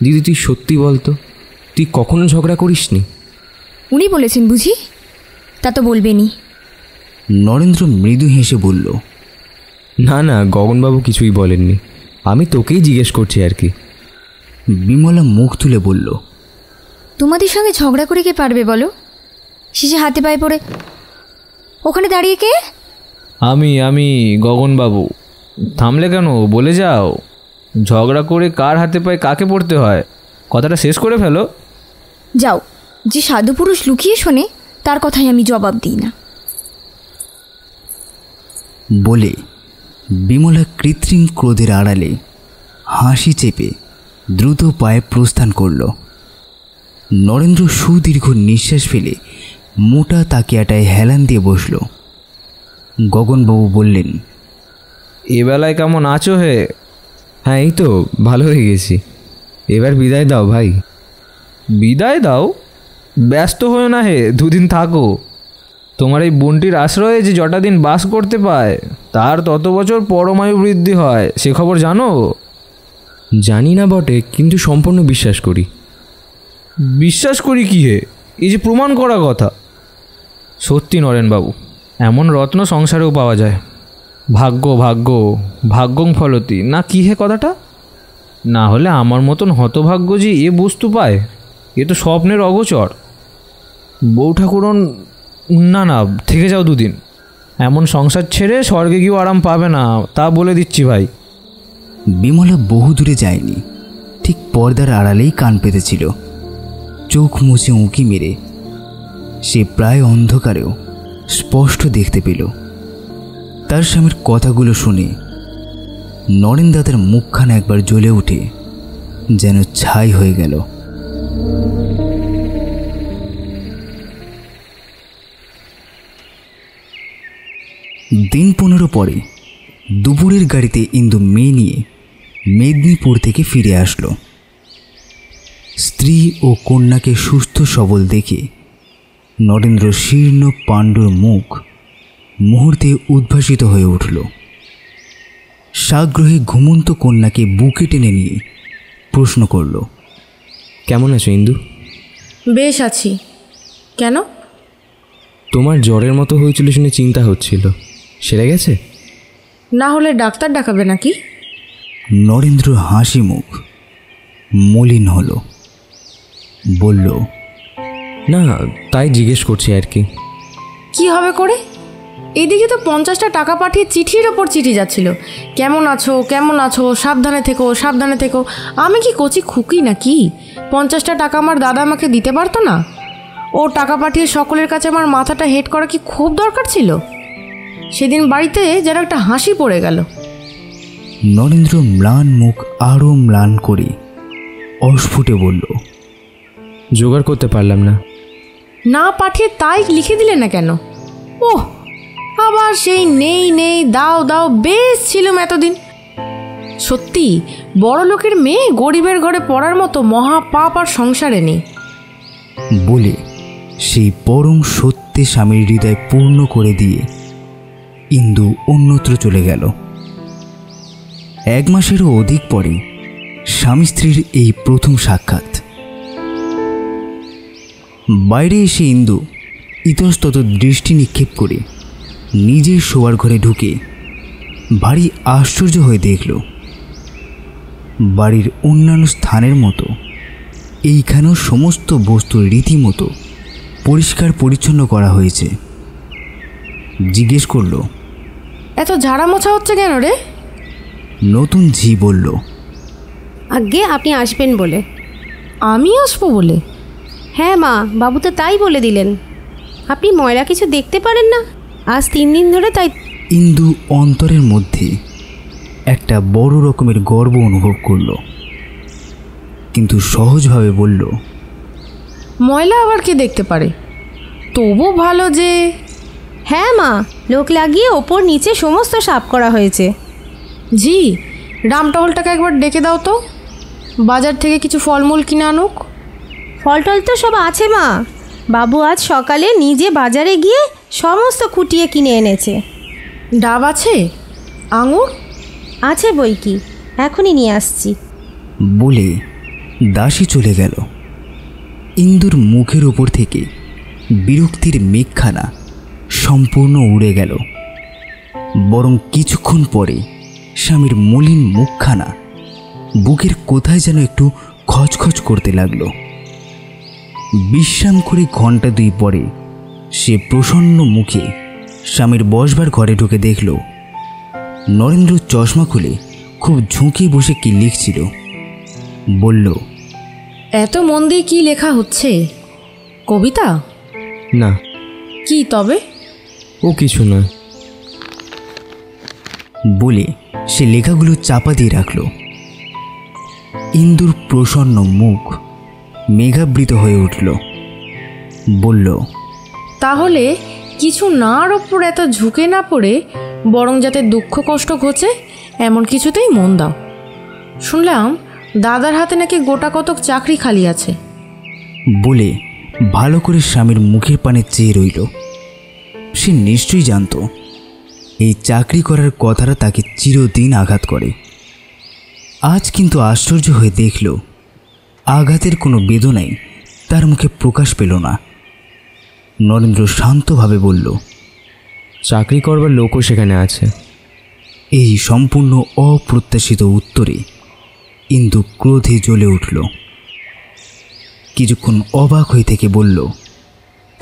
দিদি, তুই সত্যি বলতো, তুই কখনো ঝগড়া করিসনি? উনি বলেছেন বুঝি? তা তো বলবেনি। নরেন্দ্র মৃদু হেসে বলল, না না, গগনবাবু কিছুই বলেননি, আমি তোকেই জিজ্ঞেস করছি আর কি। বিমলা মুখ তুলে বলল, তোমাদের সঙ্গে ঝগড়া করে কে পারবে বলো? শেষে হাতে পায়ে পড়ে ওখানে দাঁড়িয়ে কে? আমি গগনবাবু। থামলে কেন, বলে যাও। ঝগড়া করে কার হাতে পায়ে কাকে পড়তে হয়, কথাটা শেষ করে ফেলো। যাও, যে সাধু পুরুষ লুকিয়ে শোনে তার কথাই আমি জবাব দিই না। বলে বিমলা কৃত্রিম ক্রোধের আড়ালে হাসি চেপে দ্রুত পায়ে প্রস্থান করল। নরেন্দ্র সুদীর্ঘ নিঃশ্বাস ফেলে মোটা তাকিয়াটায় হেলান দিয়ে বসল। গগনবাবু বললেন, এবেলায় কেমন আছো হে? হ্যাঁ, এই তো ভালো হয়ে গেছি। এবার বিদায় দাও ভাই। বিদায় দাও? ব্যস্ত হয়ে না হে, 2 দিন থাকো। তোমার এই বোনটির আশ্রয়ে যে যটা দিন বাস করতে পায় তার তত বছর পরমায়ু বৃদ্ধি হয়, সে খবর জানো? জানি না বটে, কিন্তু সম্পূর্ণ বিশ্বাস করি। বিশ্বাস করি কি হে, এই যে প্রমাণ করা কথা। সত্যি নরেনবাবু, এমন রত্ন সংসারেও পাওয়া যায়। ভাগ্য ভাগ্য ভাগ্যং ফলতি না কি হে কথাটা? না হলে আমার মতন হতভাগ্য যে এ বস্তু পায়, এ তো স্বপ্নের অগোচর। বউ ঠাকুরন, না না, থেকে যাও 2 দিন। এমন সংসার ছেড়ে স্বর্গে গিয়েও আরাম পাবে না, তা বলে দিচ্ছি ভাই। বিমলা বহু দূরে যায়নি, ঠিক পর্দার আড়ালেই কান পেতেছিল। চোখ মুছে উঁকি মেরে সে প্রায় অন্ধকারেও স্পষ্ট দেখতে পেল। তার স্বামীর কথাগুলো শুনে নরেন দাদার মুখখানা একবার জ্বলে উঠে যেন ছাই হয়ে গেল। দিন 15 পরে দুপুরের গাড়িতে ইন্দু মেয়ে নিয়ে মেদিনীপুর থেকে ফিরে আসলো। স্ত্রী ও কন্যাকে সুস্থ সবল দেখে নরেন্দ্র শীর্ণ পাণ্ডুর মুখ মুহূর্তে উদ্ভাসিত হয়ে উঠল। সাগ্রহে ঘুমন্ত কন্যাকে বুকে টেনে নিয়ে প্রশ্ন করল, কেমন আছো ইন্দু? বেশ আছি। কেন? তোমার জ্বরের মতো হয়েছিল শুনে চিন্তা হচ্ছিল, সেরে গেছে? না হলে ডাক্তার ডাকাবে নাকি? নরেন্দ্র হাসি মুখ মলিন হলো, বলল, না, তাই জিজ্ঞেস করছি আর কি। কি হবে করে? এদিকে তো 50টা টাকা পাঠিয়ে চিঠির ওপর চিঠি যাচ্ছিল, কেমন আছো কেমন আছো, সাবধানে থেকো সাবধানে থেকো। আমি কি কচি খুকি নাকি? 50টা টাকা আমার দাদা আমাকে দিতে পারতো না? ও টাকা পাঠিয়ে সকলের কাছে আমার মাথাটা হেট করা কি খুব দরকার ছিল? সেদিন বাড়িতে যেন একটা হাসি পড়ে গেল। নরেন্দ্র ম্লান মুখ আরও ম্লান করে অস্ফুটে বলল, জোগাড় করতে পারলাম না। না পাঠিয়ে তাই লিখে দিলে না কেন? ওহ, আবার সেই নেই নেই দাও দাও, বেশ ছিলুম এতদিন। সত্যি বড় লোকের মেয়ে গরিবের ঘরে পড়ার মতো মহা পাপ আর সংসারে নেই। বলে সেই পরম সত্যে স্বামীর হৃদয় পূর্ণ করে দিয়ে ইন্দু অন্যত্র চলে গেল। 1 মাসেরও অধিক পরে স্বামী স্ত্রীর এই প্রথম সাক্ষাৎ। বাইরে এসে ইন্দু ইতস্তত দৃষ্টি নিক্ষেপ করে নিজের শোয়ার ঘরে ঢুকে ভারী আশ্চর্য হয়ে দেখল, বাড়ির অন্যান্য স্থানের মতো এইখানেও সমস্ত বস্তু রীতিমতো পরিষ্কার পরিচ্ছন্ন করা হয়েছে। জিজ্ঞেস করল, এত ঝাড়া মোছা হচ্ছে কেন রে? নতুন ঝি বলল, আগে আপনি আসবেন বলে। আমি আসবো বলে? হ্যাঁ মা, বাবু তো তাই বলে দিলেন। আপনি ময়লা কিছু দেখতে পারেন না, আজ 3 দিন ধরে তাই। ইন্দু অন্তরের মধ্যে একটা বড় রকমের গর্ব অনুভব করল, কিন্তু সহজভাবে বলল, ময়লা আবার কে দেখতে পারে? তবু ভালো যে। হ্যাঁ মা, লোক লাগিয়ে ওপর নিচে সমস্ত সাফ করা হয়েছে। জি, রামটহলটাকে একবার ডেকে দাও তো, বাজার থেকে কিছু ফলমূল কিনে আনুক। ফল টল তো সব আছে মা, বাবু আজ সকালে নিজে বাজারে গিয়ে সমস্ত খুঁটিয়ে কিনে এনেছে। ডাব আছে? আঙুর আছে বই কি, এখনই নিয়ে আসছি। বলে দাসী চলে গেল। ইন্দুর মুখের ওপর থেকে বিরক্তির মেঘখানা সম্পূর্ণ উড়ে গেল। বরং কিছুক্ষণ পরে স্বামীর মলিন মুখখানা বুকের কোথায় যেন একটু খচখচ করতে লাগলো। বিশ্রাম করে 2 ঘন্টা পরে সে প্রসন্ন মুখে স্বামীর বসবার ঘরে ঢুকে দেখল নরেন্দ্র চশমা খুলে খুব ঝুঁকে বসে কি লিখছিল। বলল, এত মন দিয়ে কি লেখা হচ্ছে? কবিতা? না। কি তবে? ও কিছু নয়। বলে সে লেখাগুলো চাপা দিয়ে রাখল। ইন্দুর প্রসন্ন মুখ মেঘাবৃত হয়ে উঠল। বলল, তাহলে কিছু নার ওপর এত ঝুঁকে না পড়ে বরং যাতে দুঃখ কষ্ট ঘোচে এমন কিছুতেই মন দাও। শুনলাম দাদার হাতে নাকি গোটা কতক চাকরি খালি আছে। বলে ভালো করে স্বামীর মুখের পানে চেয়ে রইল। সে নিশ্চয়ই জানত এই চাকরি করার কথাটা তাকে চিরদিন আঘাত করে। আজ কিন্তু আশ্চর্য হয়ে দেখল আঘাতের কোনো বেদনাই তার মুখে প্রকাশ পেল না। নরেন্দ্র শান্তভাবে বলল, চাকরি করবার লোকও সেখানে আছে। এই সম্পূর্ণ অপ্রত্যাশিত উত্তরে ইন্দু ক্রোধে জ্বলে উঠল। কিছুক্ষণ অবাক হয়ে থেকে বলল,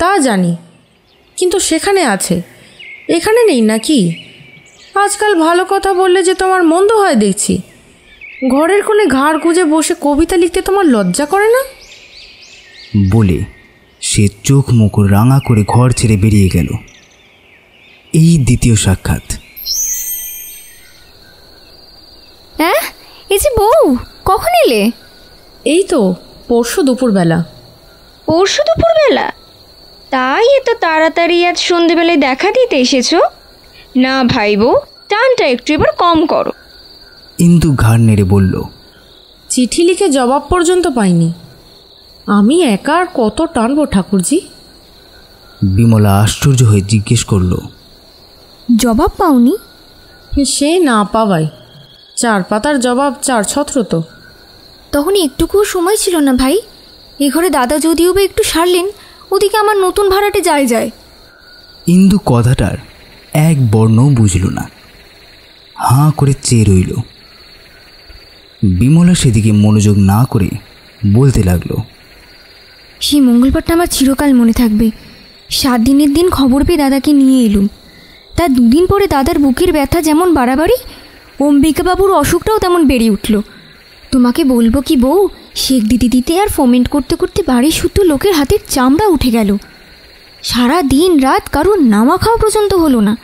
তা জানি, কিন্তু সেখানে আছে, এখানে নেই নাকি? আজকাল ভালো কথা বললে যে তোমার মন্দ হয় দেখছি। ঘরের কোণে ঘাড় গুঁজে বসে কবিতা লিখতে তোমার লজ্জা করে না? বলে সে চোখ মুখ রাঙা করে ঘর ছেড়ে বেরিয়ে গেল। এই দ্বিতীয় সাক্ষাৎ। হ্যাঁ, এই যে বউ, কখন এলে? এই তো পরশু দুপুরবেলা। পরশু দুপুরবেলা? তাই এত তাড়াতাড়ি আজ সন্ধেবেলায় দেখা দিতে এসেছো? না ভাই বউ, টানটা একটু এবার কম করো। ইন্দু ঘাড় নেড়ে বলল, চিঠি লিখে জবাব পর্যন্ত পাইনি। আমি একা আর কত টানবো ঠাকুরজি? বিমলা আশ্চর্য হয়ে জিজ্ঞেস করল, জবাব পাওনি? সে না পাওয়াই 4 পাতার জবাব 4 ছত্র তো। তখন একটুকুও সময় ছিল না ভাই। এ ঘরে দাদা যদিও বা একটু সারলেন, ওদিকে আমার নতুন ভাড়াটে যায়। ইন্দু কথাটার এক বর্ণও বুঝল না, হাঁ করে চেয়ে রইল। বিমলা সেদিকে মনোযোগ না করে বলতে লাগলো, সেই মঙ্গলবারটা আমার চিরকাল মনে থাকবে। 7 দিনের দিন খবর পেয়ে দাদাকে নিয়ে এলুম। তার 2 দিন পরে দাদার বুকের ব্যথা যেমন বাড়াবাড়ি, অম্বিকাবাবুর অসুখটাও তেমন বেড়ে উঠল। তোমাকে বলবো কি বউ, শেক দিতে দিতে আর ফোমেন্ট করতে করতে বাড়ির শুদ্ধ লোকের হাতের চামড়া উঠে গেল। সারা দিন রাত কারোর নামা খাওয়া পর্যন্ত হলো না।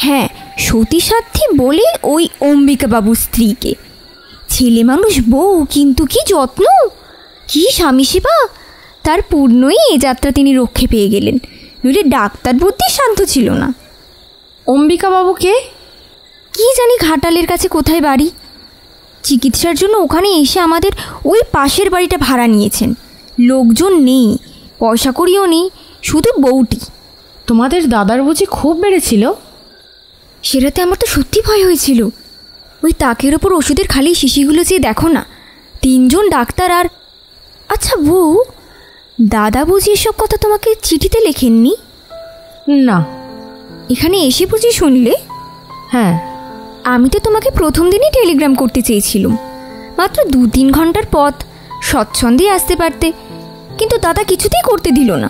হ্যাঁ, সতীসাধ্যী বলে ওই অম্বিকাবাবুর স্ত্রীকে। ছেলে মানুষ বউ, কিন্তু কি যত্ন, কি স্বামী সেবা। তার পূর্ণই এ যাত্রা তিনি রক্ষে পেয়ে গেলেন, নইলে ডাক্তার বুদ্ধি শান্ত ছিল না। অম্বিকাবাবুকে? কি জানি ঘাটালের কাছে কোথায় বাড়ি। চিকিৎসার জন্য ওখানে এসে আমাদের ওই পাশের বাড়িটা ভাড়া নিয়েছেন। লোকজন নেই, পয়সা কড়িও নেই, শুধু বউটি। তোমাদের দাদার বুঝি খুব বেড়েছিল? সেটাতে আমার তো সত্যি ভয় হয়েছিল। ওই তাকের ওপর ওষুধের খালি শিশিগুলো চেয়ে দেখো না, 3 জন ডাক্তার আর। আচ্ছা বউ, দাদা বুঝি এসব কথা তোমাকে চিঠিতে লেখেননি? না। এখানে এসে বুঝি শুনলে? হ্যাঁ। আমি তো তোমাকে প্রথম দিনই টেলিগ্রাম করতে চেয়েছিলুম। মাত্র 2-3 ঘন্টার পথ, স্বচ্ছন্দে আসতে পারতে, কিন্তু দাদা কিছুতেই করতে দিল না।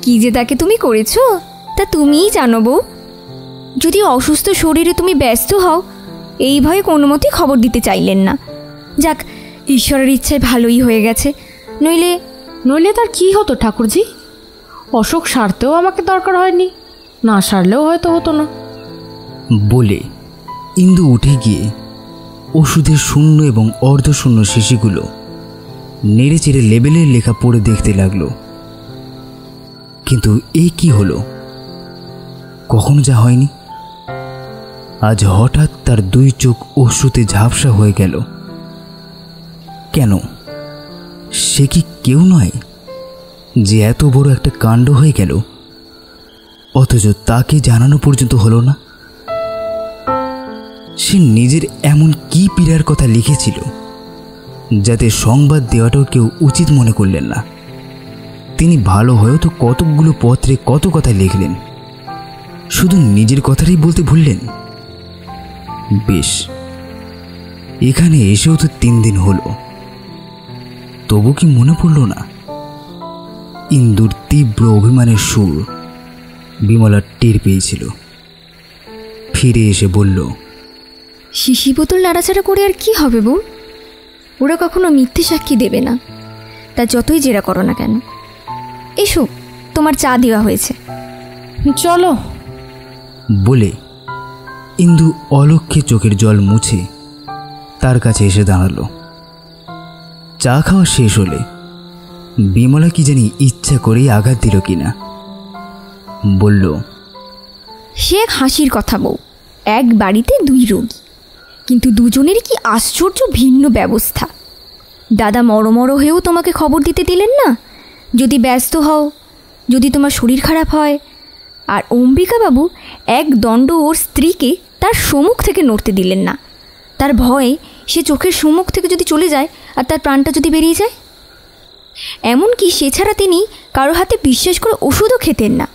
কি যে তাকে তুমি করেছো তা তুমিই জানো বউ। যদি অসুস্থ শরীরে তুমি ব্যস্ত হও, এই ভয়ে কোনো মতেই খবর দিতে চাইলেন না। যাক, ঈশ্বরের ইচ্ছায় ভালোই হয়ে গেছে, নইলে তার কি হতো ঠাকুরজি? অসুখ সারতেও আমাকে দরকার হয়নি, না সারলেও হয়তো হতো না। বলে ইন্দু উঠে গিয়ে ওষুধের শূন্য এবং অর্ধশূন্য শিশিগুলো নেড়ে চেড়ে লেবেলের লেখা পড়ে দেখতে লাগলো। কিন্তু এই কি হলো? কখনো যা হয়নি, আজ হঠাৎ তার 2 চোখ অশ্রুতে ঝাপসা হয়ে গেল। কেন? সে কি কেউ নয় যে এত বড় একটা কাণ্ড হয়ে গেল, অথচ তাকে জানানো পর্যন্ত হলো না? সে নিজের এমন কি পীড়ার কথা লিখেছিল যাতে সংবাদ দেওয়াটাও কেউ উচিত মনে করলেন না? তিনি ভালো হয়েও তো কতকগুলো পত্রে কত কথা লিখলেন, শুধু নিজের কথাটাই বলতে ভুললেন। বেশ, এখানে এসেও তো 3 দিন হলো, তবু কি মনে পড়ল না? ইন্দুর তীব্র অভিমানের সুর বিমলা টের পেয়েছিল। ফিরে এসে বলল, শিশি বোতল নাড়াচাড়া করে আর কি হবে বউ? ওরা কখনো মিথ্যে সাক্ষী দেবে না, তা যতই জেরা করো না কেন। এসো, তোমার চা দেওয়া হয়েছে। চলো। বলে ইন্দু অলক্ষ্যে চোখের জল মুছে তার কাছে এসে দাঁড়ালো। চা খাওয়া শেষ হলে বিমলা কি জানি ইচ্ছা করেই আঘাত দিল কিনা, বলল, সে এক হাসির কথা বউ। এক বাড়িতে 2 রোগী, কিন্তু দুজনের কি আশ্চর্য ভিন্ন ব্যবস্থা। দাদা মরমর হয়েও তোমাকে খবর দিতে দিলেন না যদি ব্যস্ত হও, যদি তোমার শরীর খারাপ হয়। আর অম্বিকাবাবু এক দণ্ড ওর স্ত্রীকে তার সম্মুখ থেকে নড়তে দিলেন না, তার ভয়ে সে চোখের সম্মুখ থেকে যদি চলে যায় আর তার প্রাণটা যদি বেরিয়ে যায়। এমনকি সে ছাড়া তিনি কারো হাতে বিশ্বাস করে ওষুধও খেতেন না।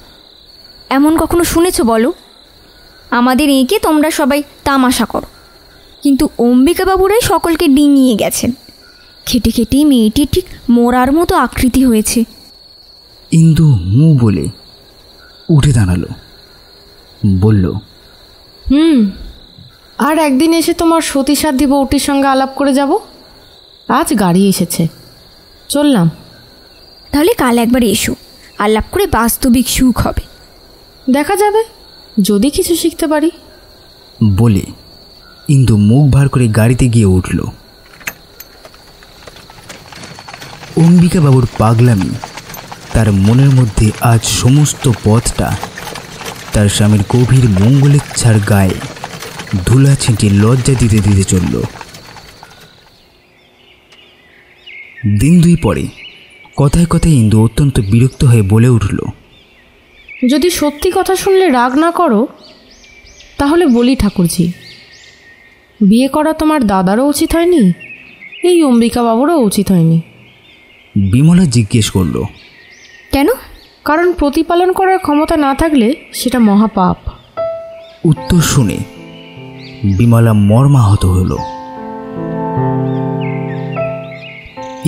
এমন কখনো শুনেছ বলো? আমাদের এঁকে তোমরা সবাই তামাশা করো, কিন্তু অম্বিকাবাবুরাই সকলকে ডিঙিয়ে গেছেন। খেটে খেটে মেয়েটি ঠিক মোড়ার মতো আকৃতি হয়েছে। ইন্দু মুখ বলে উঠে দাঁড়ালো, বলল, আর একদিন এসে তোমার সতীসাধ্যী বউটির সঙ্গে আলাপ করে যাব। আজ গাড়ি এসেছে, চললাম। তাহলে কাল একবার এসো, আলাপ করে বাস্তবিক সুখ হবে। দেখা যাবে, যদি কিছু শিখতে পারি। বলে ইন্দু মুখ ভার করে গাড়িতে গিয়ে উঠল। অম্বিকাবাবুর পাগলামি, তার মনের মধ্যে আজ সমস্ত পথটা তার স্বামীর গভীর মঙ্গলেচ্ছার গায়ে ধুলা ছিটিয়ে লজ্জা দিতে দিতে চলল। দিন দুই পরে কথায় কথায় ইন্দু অত্যন্ত বিরক্ত হয়ে বলে উঠল, যদি সত্যি কথা শুনলে রাগ না করো তাহলে বলি ঠাকুরজি, বিয়ে করা তোমার দাদারও উচিত হয়নি, এই অম্বিকাবাবুরও উচিত হয়নি। বিমলা জিজ্ঞেস করল, কেন? কারণ প্রতিপালন করার ক্ষমতা না থাকলে সেটা মহাপাপ। উত্তর শুনে বিমলা মর্মাহত হল।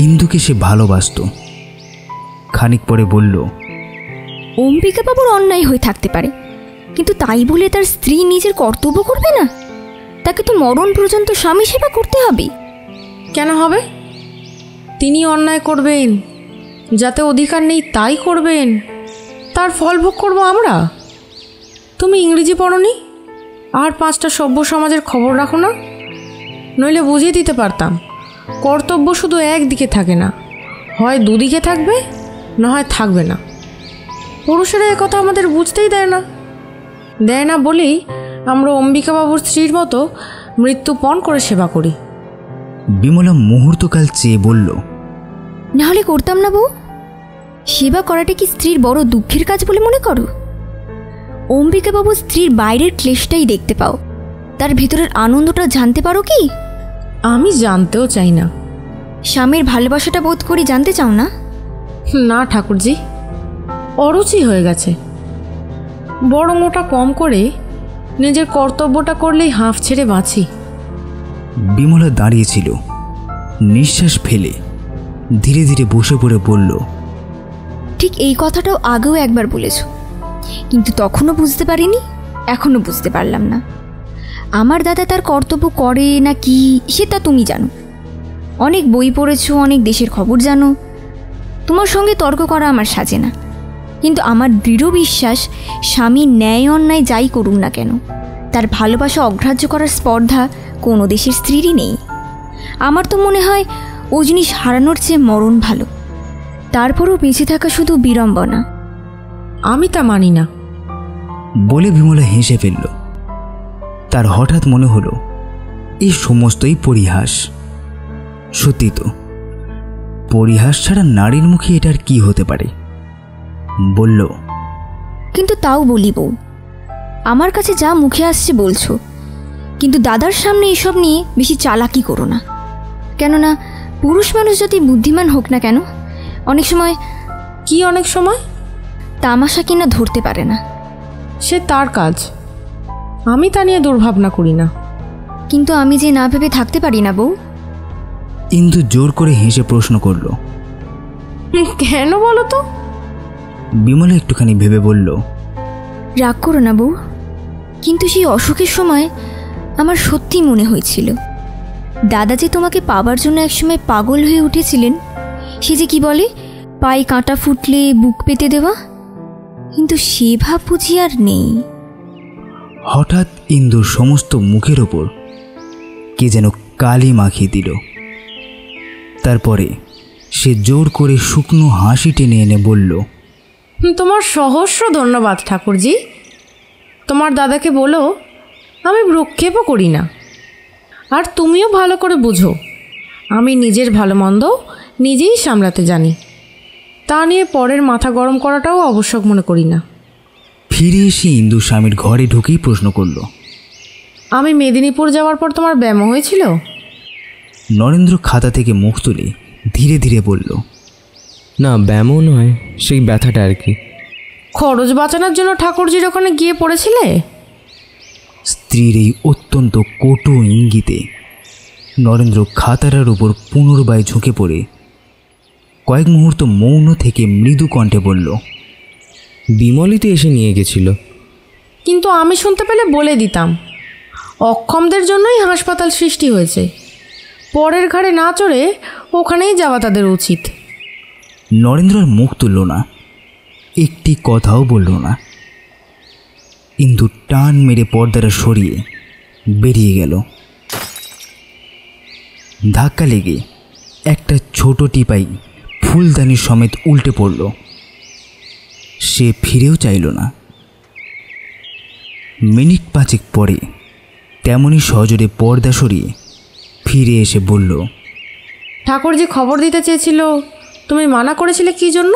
ইন্দুকে সে ভালোবাসত। খানিক পরে বলল, অম্বিকাবাবুর অন্যায় হয়ে থাকতে পারে, কিন্তু তাই বলে তার স্ত্রী নিজের কর্তব্য করবে না? তাকে তো মরণ পর্যন্ত স্বামী সেবা করতে হবে। কেন হবে? তিনি অন্যায় করবেন, যাতে অধিকার নেই তাই করবেন, তার ফল ভোগ করবো আমরা। তুমি ইংরেজি পড়োনি, আর 5টা সভ্য সমাজের খবর রাখো না? নইলে বুঝিয়ে দিতে পারতাম, কর্তব্য শুধু একদিকে থাকে না, হয় দুদিকে থাকবে, না হয় থাকবে না। পুরুষেরা একথা আমাদের বুঝতেই দেয় না বলেই আমরা অম্বিকাবাবুর স্ত্রীর মতো মৃত্যুপণ করে সেবা করি। বিমলা মুহূর্তকাল চেয়ে বলল, নাহলে করতাম না বউ? সেবা করাটা কি স্ত্রীর বড় দুঃখের কাজ বলে মনে করো? অম্বিকাবাবু স্ত্রীর বাইরের ক্লেশটাই দেখতে পাও, তার ভেতরের আনন্দটা জানতে পারো কি? আমি জানতেও চাই না। স্বামীর ভালোবাসাটা বোধ করি জানতে চাও না? না ঠাকুরজি, অরুচি হয়ে গেছে। বরং ওটা কম করে নিজের কর্তব্যটা করলেই হাঁফ ছেড়ে বাঁচি। বিমলা দাঁড়িয়েছিল, নিঃশ্বাস ফেলে ধীরে ধীরে বসে পড়ে বলল, ঠিক এই কথাটাও আগেও একবার বলেছ, কিন্তু তখনও বুঝতে পারিনি, এখনও বুঝতে পারলাম না। আমার দাদা তার কর্তব্য করে না কি সেটা তুমি জানো, অনেক বই পড়েছো, অনেক দেশের খবর জানো, তোমার সঙ্গে তর্ক করা আমার সাজে না। কিন্তু আমার দৃঢ় বিশ্বাস, স্বামী ন্যায় অন্যায় যাই করুন না কেন, তার ভালোবাসা অগ্রাহ্য করার স্পর্ধা কোনো দেশের স্ত্রীরই নেই। আমার তো মনে হয় ও জিনিস হারানোর চেয়ে মরণ ভালো, তারপরও বেঁচে থাকা শুধু বিড়ম্বনা। আমি তা মানি না বলে বিমলা হেসে ফেলল। তার হঠাৎ মনে হলো এই সমস্তই পরিহাস। সত্যি তো, পরিহাস ছাড়া নারীর মুখে এটার কি হতে পারে? বলল, কিন্তু তাও বলি বউ, আমার কাছে যা মুখে আসছে বলছো, কিন্তু দাদার সামনে এসব নিয়ে বেশি চালাকি করো না। কেননা পুরুষ মানুষ যদি বুদ্ধিমান হোক না কেন, অনেক সময় কি অনেক সময় তামাশা কিনা ধরতে পারে না। সে তার কাজ, আমি তা নিয়ে দুর্ভাবনা করি না। কিন্তু আমি যে না ভেবে থাকতে পারি না বউ। ইন্দু জোর করে হেসে প্রশ্ন করল, কেন বলো তো? বিমলা একটুখানি ভেবে বলল, রাগ করো না বউ, কিন্তু সেই অসুখের সময় আমার সত্যি মনে হয়েছিল দাদা যে তোমাকে পাবার জন্য একসময় পাগল হয়ে উঠেছিলেন। সে যে কি বলে, পায়ে কাঁটা ফুটলে বুক পেতে দেওয়া, কিন্তু সে ভাব বুঝি আর নেই। হঠাৎ ইন্দুর সমস্ত মুখের ওপর কে যেন কালি মাখিয়ে দিল। তারপরে সে জোর করে শুকনো হাসি টেনে এনে বলল, তোমার সহস্র ধন্যবাদ ঠাকুরজি। তোমার দাদাকে বলো আমি ভ্রুক্ষেপও করি না, আর তুমিও ভালো করে বুঝো আমি নিজের ভালো মন্দ নিজেই সামলাতে জানি, তা নিয়ে পরের মাথা গরম করাটাও আবশ্যক মনে করি না। ফিরে এসে ইন্দু স্বামীর ঘরে ঢুকেই প্রশ্ন করল, আমি মেদিনীপুর যাওয়ার পর তোমার ব্যায়াম হয়েছিল? নরেন্দ্র খাতা থেকে মুখ তুলে ধীরে ধীরে বলল, না, ব্যায়ামও নয়, সেই ব্যথাটা আর কি। খরচ বাঁচানোর জন্য ঠাকুরজির ওখানে গিয়ে পড়েছিলে? স্ত্রীর এই অত্যন্ত কটু ইঙ্গিতে নরেন্দ্র খাতাটার উপর পুনর্বায় ঝুঁকে পড়ে কয়েক মুহূর্ত মৌন থেকে মৃদু কণ্ঠে বলল, বিমলিতে এসে নিয়ে গেছিল। কিন্তু আমি শুনতে পেলে বলে দিতাম, অক্ষমদের জন্যই হাসপাতাল সৃষ্টি হয়েছে, পরের ঘাড়ে না চড়ে ওখানেই যাওয়া তাদের উচিত। নরেন্দ্র আর মুখ তুলল না, একটি কথাও বলল না। ইন্দু টান মেরে পর্দাটা সরিয়ে বেরিয়ে গেল। ধাক্কা লেগে একটা ছোট টিপাই ফুলদানি সমেত উল্টে পড়ল। সে ফিরেও চাইল না। মিনিট 5 পরে তেমনই সজোরে পর্দা সরিয়ে ফিরে এসে বলল, ঠাকুর যে খবর দিতে চেয়েছিল, তুমি মানা করেছিলে কী জন্য?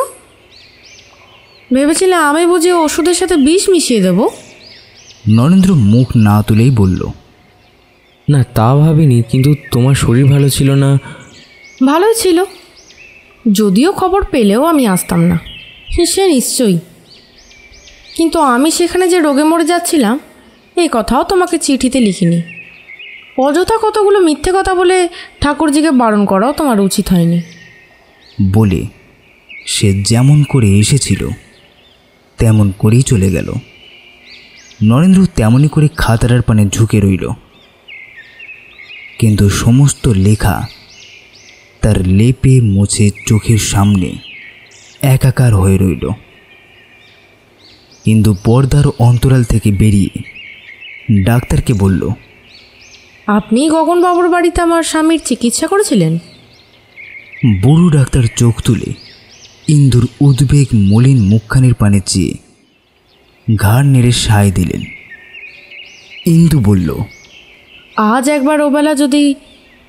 ভেবেছিলে আমি বুঝি ওষুধের সাথে বিষ মিশিয়ে দেব? নরেন্দ্র মুখ না তুলেই বলল, না তা ভাবিনি, কিন্তু তোমার শরীর ভালো ছিল না। ভালোই ছিল, যদিও খবর পেলেও আমি আসতাম না, সে নিশ্চয়ই। কিন্তু আমি সেখানে যে রোগে মরে যাচ্ছিলাম এই কথাও তোমাকে চিঠিতে লিখিনি। অযথা কতগুলো মিথ্যে কথা বলে ঠাকুরজিকে বারণ করাও তোমার উচিত হয়নি। বলে সে যেমন করে এসেছিল তেমন করেই চলে গেল। নরেন্দ্র তেমনই করে খাতাটার পানে ঝুঁকে রইল, কিন্তু সমস্ত লেখা তার লেপে মুছে চোখের সামনে একাকার হয়ে রইল। কিন্তু পর্দার অন্তরাল থেকে বেরিয়ে ডাক্তারকে বলল, আপনি গগনবাবুর বাড়িতে আমার স্বামীর চিকিৎসা করেছিলেন? বুড়ো ডাক্তার চোখ তুলে ইন্দুর উদ্বেগ মলিন মুখখানির পানে চেয়ে ঘাড় নেড়ে সায় দিলেন। ইন্দু বলল, আজ একবার ওবেলা যদি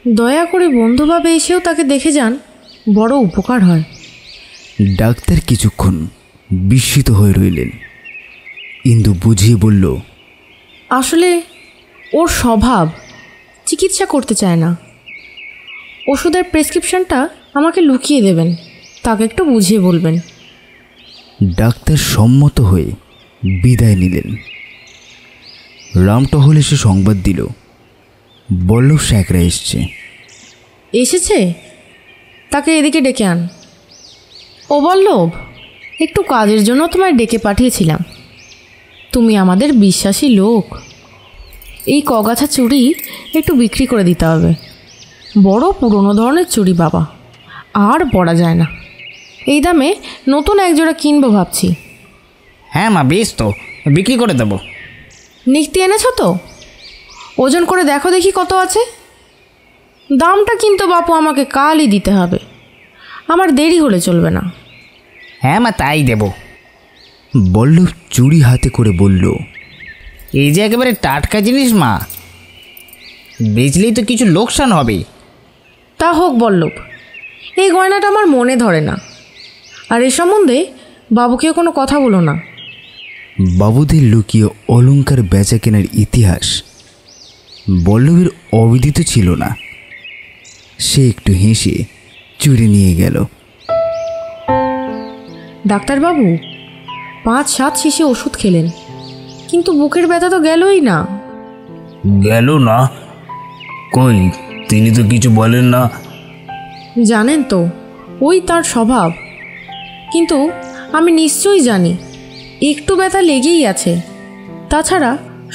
দয়া করে বন্ধুভাবে এসেও তাকে দেখে যান, বড় উপকার হয়। ডাক্তার কিছুক্ষণ বিস্মিত হয়ে রইলেন। ইন্দু বুঝিয়ে বলল, আসলে ওর স্বভাব চিকিৎসা করতে চায় না। ওষুধের প্রেসক্রিপশনটা আমাকে লুকিয়ে দেবেন, তাকে একটু বুঝিয়ে বলবেন। ডাক্তার সম্মত হয়ে বিদায় নিলেন। রামটহল এসে সংবাদ দিল, বল্লভ স্যাকরা এসছে। এসেছে? তাকে এদিকে ডেকে আন। ও বল্লভ, একটু কাজের জন্য তোমায় ডেকে পাঠিয়েছিলাম। তুমি আমাদের বিশ্বাসী লোক। এই কগাছা চুড়ি একটু বিক্রি করে দিতে হবে। বড় পুরনো ধরনের চুড়ি বাবা, আর পরা যায় না। এই দামে নতুন একজোড়া কিনবো ভাবছি। হ্যাঁ মা, বেশ তো, বিক্রি করে দেবো। নিক্তি এনেছো তো? ওজন করে দেখো দেখি কত আছে। দামটা কিন্তু বাপু আমাকে কালই দিতে হবে, আমার দেরি হলে চলবে না। হ্যাঁ মা, তাই দেবো। বল্লভ চুড়ি হাতে করে বলল, এই যে একেবারে টাটকা জিনিস মা, বেচলেই তো কিছু লোকসান হবে। তা হোক বল্লভ, এই গয়নাটা আমার মনে ধরে না, আর এ সম্বন্ধে বাবুকেও কোনো কথা বলো না। বাবুদের লুকিয়ে অলংকার বেচা কেনার ইতিহাস বল্লভের অবিদিত ছিল না। সে একটু হেসে চুড়ি নিয়ে গেল। ডাক্তারবাবু 5-7 শিশি ওষুধ খেলেন, কিন্তু বুকের ব্যথা তো গেলই না। গেল না? কই, তিনি তো কিছু বলেন না। জানেন তো, ওই তার স্বভাব। কিন্তু আমি নিশ্চয়ই জানি একটু ব্যথা লেগেই আছে, তাছাড়া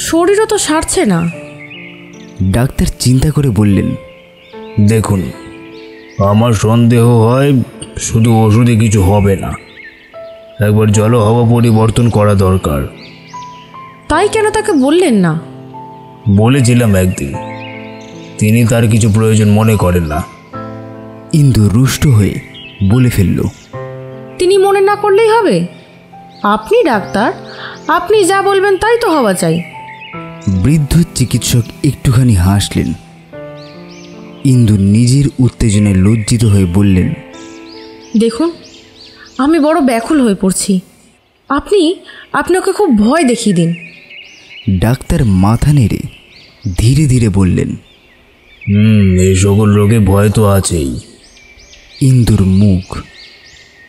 শরীরও তো সারছে না। ডাক্তার চিন্তা করে বললেন, দেখুন, আমার সন্দেহ হয় শুধু ওষুধে কিছু হবে না, একবার জলহাওয়া পরিবর্তন করা দরকার। তাই কেন তাকে বললেন না? বলেছিলাম একদিন, তিনি তার কিছু প্রয়োজন মনে করেন না। ইন্দু রুষ্ট হয়ে বলে ফেলল, তিনি মনে না করলেই হবে? আপনি ডাক্তার, আপনি যা বলবেন তাই তো হওয়া চাই। বৃদ্ধ চিকিৎসক একটুখানি হাসলেন। ইন্দু নিজের উত্তেজনায় লজ্জিত হয়ে বললেন, দেখুন, আমি বড় ব্যাকুল হয়ে পড়ছি। আপনি ওকে খুব ভয় দেখিয়ে দিন। ডাক্তার মাথা নেড়ে ধীরে ধীরে বললেন, এই সকল রোগে ভয় তো আছেই। ইন্দুর মুখ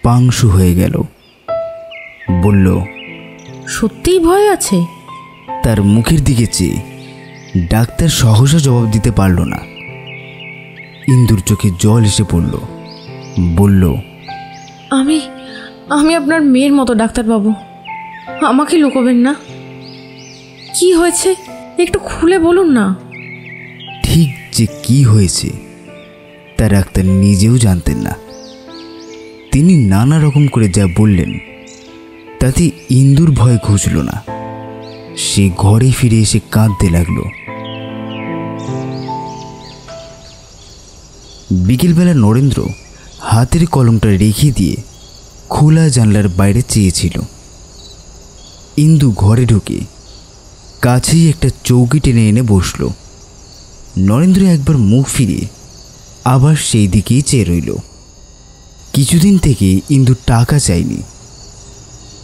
পাংশু হয়ে গেল। বলল, সত্যিই ভয় আছে? তার মুখের দিকে চেয়ে ডাক্তার সহসা জবাব দিতে পারল না। ইন্দুর চোখে জল এসে পড়ল। বলল, আমি আপনার মেয়ের মতো ডাক্তারবাবু, আমাকে লুকোবেন না। কি হয়েছে একটু খুলে বলুন না। ঠিক যে কি হয়েছে তা ডাক্তার নিজেও জানতেন না। তিনি নানা রকম করে যা বললেন তাতে ইন্দুর ভয় ঘুচল না। সে ঘরে ফিরে এসে কাঁদতে লাগল। বিকেলবেলা নরেন্দ্র হাতের কলমটা রেখে দিয়ে খোলা জানলার বাইরে চেয়েছিল। ইন্দু ঘরে ঢুকে কাছেই একটা চৌকি টেনে এনে বসল। নরেন্দ্র একবার মুখ ফিরিয়ে আবার সেই দিকেই চেয়ে রইল। কিছুদিন থেকে ইন্দু টাকা চায়নি।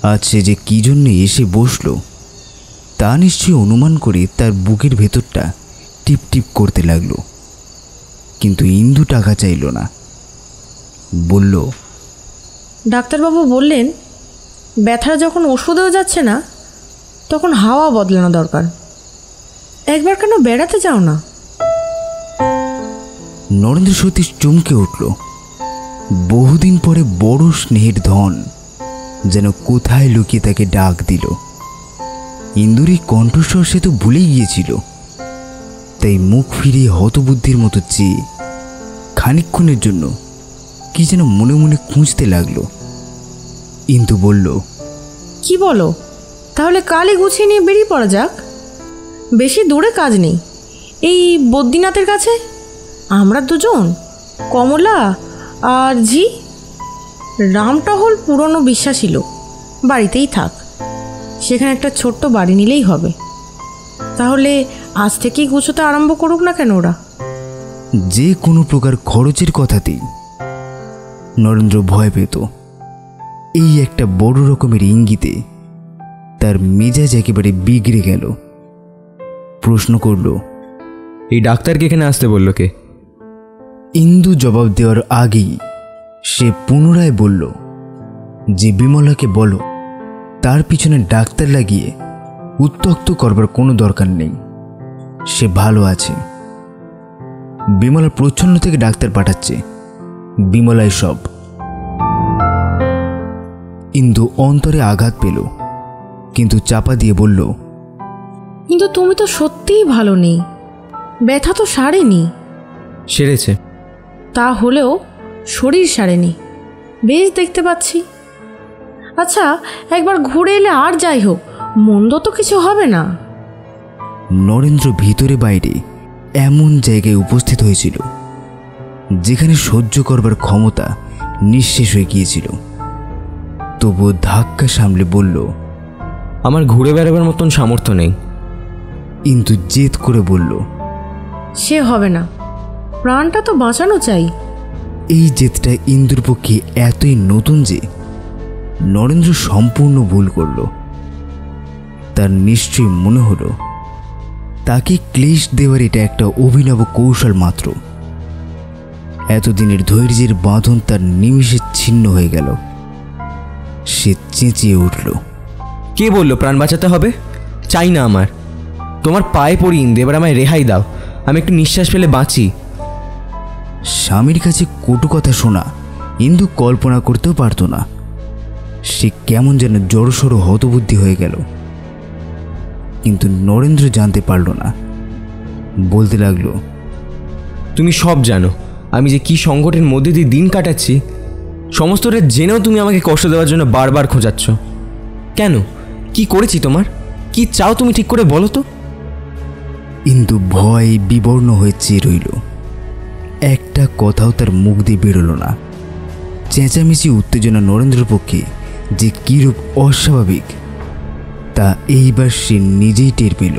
আজ সে যে কী জন্য এসে বসল তা নিশ্চয়ই অনুমান করে তার বুকের ভেতরটা টিপ টিপ করতে লাগলো। কিন্তু ইন্দু টাকা চাইল না। বলল, ডাক্তারবাবু বললেন ব্যথাটা যখন ওষুধেও যাচ্ছে না তখন হাওয়া বদলানো দরকার। একবার কেন বেড়াতে যাও না? নরেন্দ্র সত্যি চমকে উঠল। বহুদিন পরে বড় স্নেহের ধন যেন কোথায় লুকিয়ে তাকে ডাক দিল। ইন্দুর এই কণ্ঠস্বর সে তো ভুলেই গিয়েছিল। তাই মুখ ফিরিয়ে হতবুদ্ধির মতো চেয়ে খানিকক্ষণের জন্য কি যেন মনে মনে খুঁজতে লাগলো। ইন্দু বলল, কি বলো? তাহলে কালই গুছিয়ে নিয়ে বেরিয়ে পড়া যাক। বেশি দূরে কাজ নেই, এই বদ্রীনাথের কাছে। আমরা দুজন, কমলা আর ঝি। রামটহল পুরনো বিশ্বাসী লোক, বাড়িতেই থাক। সেখানে একটা ছোট্ট বাড়ি নিলেই হবে। তাহলে আজ থেকেই গুছোতে আরম্ভ করুক না কেন ওরা? যে কোনো প্রকার খরচের কথাতেই নরেন্দ্র ভয় পেত। এই একটা বড় রকমের ইঙ্গিতে তার মেজাজ একেবারে বিগড়ে গেল। প্রশ্ন করল, এই ডাক্তারকে এখানে আসতে বলল কে? ইন্দু জবাব দেওয়ার আগেই সে পুনরায় বলল যে বিমলাকে বলো তার পিছনে ডাক্তার লাগিয়ে উত্ত্যক্ত করবার কোনো দরকার নেই। সে ভালো আছে। বিমলা প্রচ্ছন্ন থেকে ডাক্তার পাঠাচ্ছে। বিমলাই সব। ইন্দু অন্তরে আঘাত পেল, কিন্তু চাপা দিয়ে বলল, কিন্তু তুমি তো সত্যিই ভালো নেই। ব্যথা তো সারেনি। সেরেছে। তা হলেও শরীর সারেনি, বেশ দেখতে পাচ্ছি। আচ্ছা, একবার ঘুরে এলে আর যাই হোক, মন্দ তো কিছু হবে না। নরেন্দ্র ভিতরে বাইরে এমন জায়গায় উপস্থিত হয়েছিল যেখানে সহ্য করবার ক্ষমতা নিঃশেষ হয়ে গিয়েছিল। তবুও ধাক্কা সামলে বলল, আমার ঘুরে বেড়াবার মতন সামর্থ্য নেই। কিন্তু জেদ করে বলল, সে হবে না, প্রাণটা তো বাঁচানো চাই। এই জেদটা ইন্দুর পক্ষে এতই নতুন যে নরেন্দ্র সম্পূর্ণ ভুল করল। তার নিশ্চয়ই মনে হলো তাকে ক্লেশ দেওয়ার এটা একটা অভিনব কৌশল মাত্র। এতদিনের ধৈর্যের বাঁধন তার নিমিষে ছিন্ন হয়ে গেল। সে চেঁচিয়ে উঠল, কে বলল প্রাণ বাঁচাতে হবে? চাই না আমার। তোমার পায়ে পড়ি ইন্দু, এবার আমায় রেহাই দাও, আমি একটু নিঃশ্বাস ফেলে বাঁচি। স্বামীর কাছে কটু কথা শোনা ইন্দু কল্পনা করতেও পারত না। সে কেমন যেন জড়সড় হতবুদ্ধি হয়ে গেল। কিন্তু নরেন্দ্র জানতে পারল না। বলতে লাগলো, তুমি সব জানো আমি যে কি সংকটের মধ্যে দিয়ে দিন কাটাচ্ছি। সমস্তটা জেনেও তুমি আমাকে কষ্ট দেওয়ার জন্য বারবার খোঁজাচ্ছ কেন? কি করেছি তোমার? কি চাও তুমি ঠিক করে বলো তো? ইন্দু ভয়ে বিবর্ণ হয়ে চেয়ে রইল। একটা কথাও তার মুখ দিয়ে বেরোল না। চেঁচামেচি উত্তেজনা নরেন্দ্রের পক্ষে যে কীরূপ অস্বাভাবিক তা এইবার সে নিজেই টের পেল।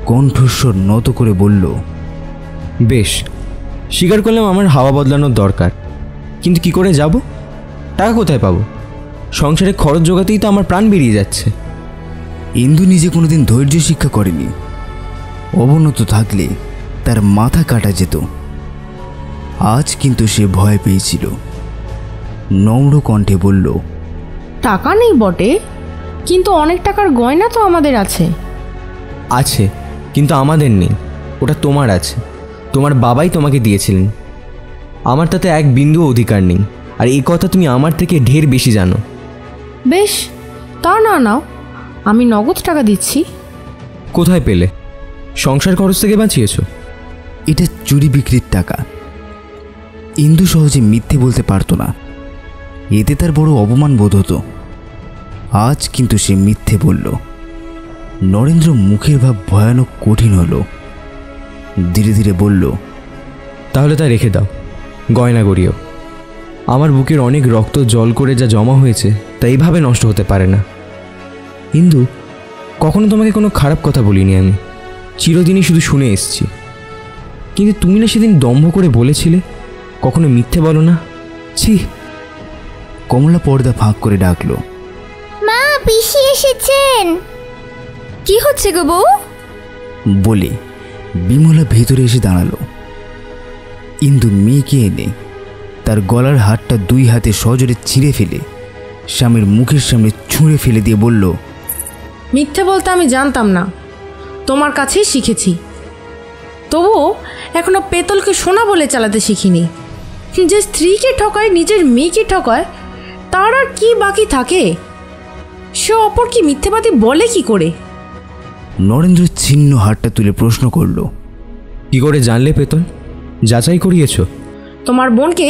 কণ্ঠস্বর নত করে বলল, বেশ, স্বীকার করলাম আমার হাওয়া বদলানোর দরকার, কিন্তু কি করে যাব? টাকা কোথায় পাবো? সংসারে খরচ জোগাতেই তো আমার প্রাণ বেরিয়ে যাচ্ছে। ইন্দু নিজে কোনোদিন ধৈর্য শিক্ষা করেনি। অবনত থাকলে তার মাথা কাটা যেত। আজ কিন্তু সে ভয় পেয়েছিল। নম্র কণ্ঠে বলল, টাকা নেই বটে, কিন্তু অনেক টাকার গয়না তো আমাদের আছে। আছে, কিন্তু আমাদের নেই। ওটা তোমার আছে। তোমার বাবাই তোমাকে দিয়েছিলেন। আমার তাতে এক বিন্দুও অধিকার নেই, আর এই কথা তুমি আমার থেকে ঢের বেশি জানো। বেশ, তা না নাও, আমি নগদ টাকা দিচ্ছি। কোথায় পেলে? সংসার খরচ থেকে বাঁচিয়েছ? এটা চুরি বিক্রির টাকা। ইন্দু সহজে মিথ্যে বলতে পারত না। এতে তার বড় অপমান বোধ হতো। আজ কিন্তু সে মিথ্যে বলল। নরেন্দ্র মুখের ভাব ভয়ানক কঠিন হলো। ধীরে ধীরে বলল, তাহলে তা রেখে দাও, গয়না গড়িও। আমার বুকের অনেক রক্ত জল করে যা জমা হয়েছে তা এইভাবে নষ্ট হতে পারে না। কিন্তু কখনো তোমাকে কোনো খারাপ কথা বলিনি আমি, চিরদিনই শুধু শুনে এসেছি। কিন্তু তুমি না সেদিন দম্ভ করে বলেছিলে কখনো মিথ্যে বলো না। ছি! কমলা পর্দা ফাঁক করে ডাকলো, মা, পিসি এসেছেন। কি হচ্ছে গো বউ? বলে বিমলা ভেতরে এসে দাঁড়ালো। ইন্দু মেয়েকে এনে তার গলার হারটা 2 হাতে সজোরে ছিঁড়ে ফেলে স্বামীর মুখের সামনে ছুঁড়ে ফেলে দিয়ে বলল, মিথ্যে বলতে আমি জানতাম না, তোমার কাছেই শিখেছি। তবুও এখনো পেতলকে সোনা বলে চালাতে শিখিনি। যে স্ত্রীকে ঠকায়, নিজের মেয়েকে ঠকায়, তার আর কি বাকি থাকে? সে অপর কি মিথ্যেবাদী বলে কি করে? নরেন্দ্র ছিন্ন হারটা তুলে প্রশ্ন করল, কি করে জানলে পেতল? যাচাই করিয়েছ? তোমার বোনকে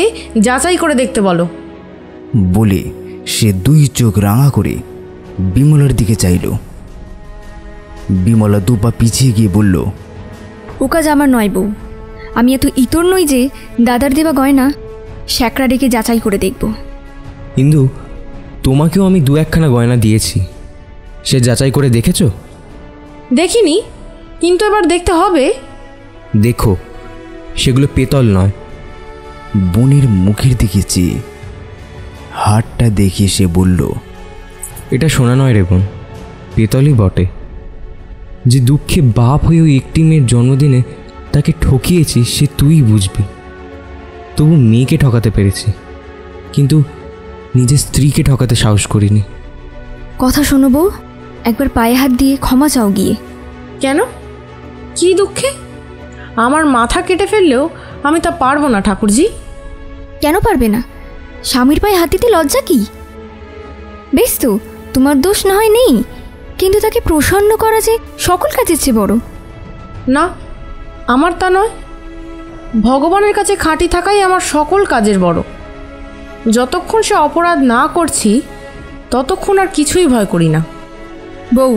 যাচাই করে দেখতে বলো। বলে সে 2 চোখ রাঙা করে বিমলার দিকে চাইল। বিমলা 2 পা পিছিয়ে গিয়ে বলল, ও কাজ আমার নয় বউ। আমি এত ইতর নই যে দাদার দেওয়া গয়না শ্যাকরা ডেকে যাচাই করে দেখব। কিন্তু তোমাকেও আমি 2-1খানা গয়না দিয়েছি, সে যাচাই করে দেখেছো? দেখিনি, কিন্তু এবার দেখতে হবে। দেখো, সেগুলো পেতল নয়। বোনের মুখের দিকে চেয়ে হারটা দেখে সে বলল, এটা সোনা নয় রে বোন, পেতলই বটে। যে দুঃখে বাপ হয়েও একটি মেয়ের জন্মদিনে তাকে ঠকিয়েছি সে তুই বুঝবি। তবু মেয়েকে ঠকাতে পেরেছি, কিন্তু নিজের স্ত্রীকে ঠকাতে সাহস করিনি। কথা শোনো বউ, একবার পায়ে হাত দিয়ে ক্ষমা চাও গিয়ে। কেন? কি দুঃখে? আমার মাথা কেটে ফেললেও আমি তা পারবো না ঠাকুরজি। কেন পারবে না? স্বামীর পায়ে হাত দিতে লজ্জা কি? বেশ তো, তোমার দোষ না হয় নেই, কিন্তু তাকে প্রসন্ন করা যে সকল কাজের চেয়ে বড়। না, আমার তা নয়। ভগবানের কাছে খাঁটি থাকাই আমার সকল কাজের বড়। যতক্ষণ সে অপরাধ না করছি ততক্ষণ আর কিছুই ভয় করি না। বউ,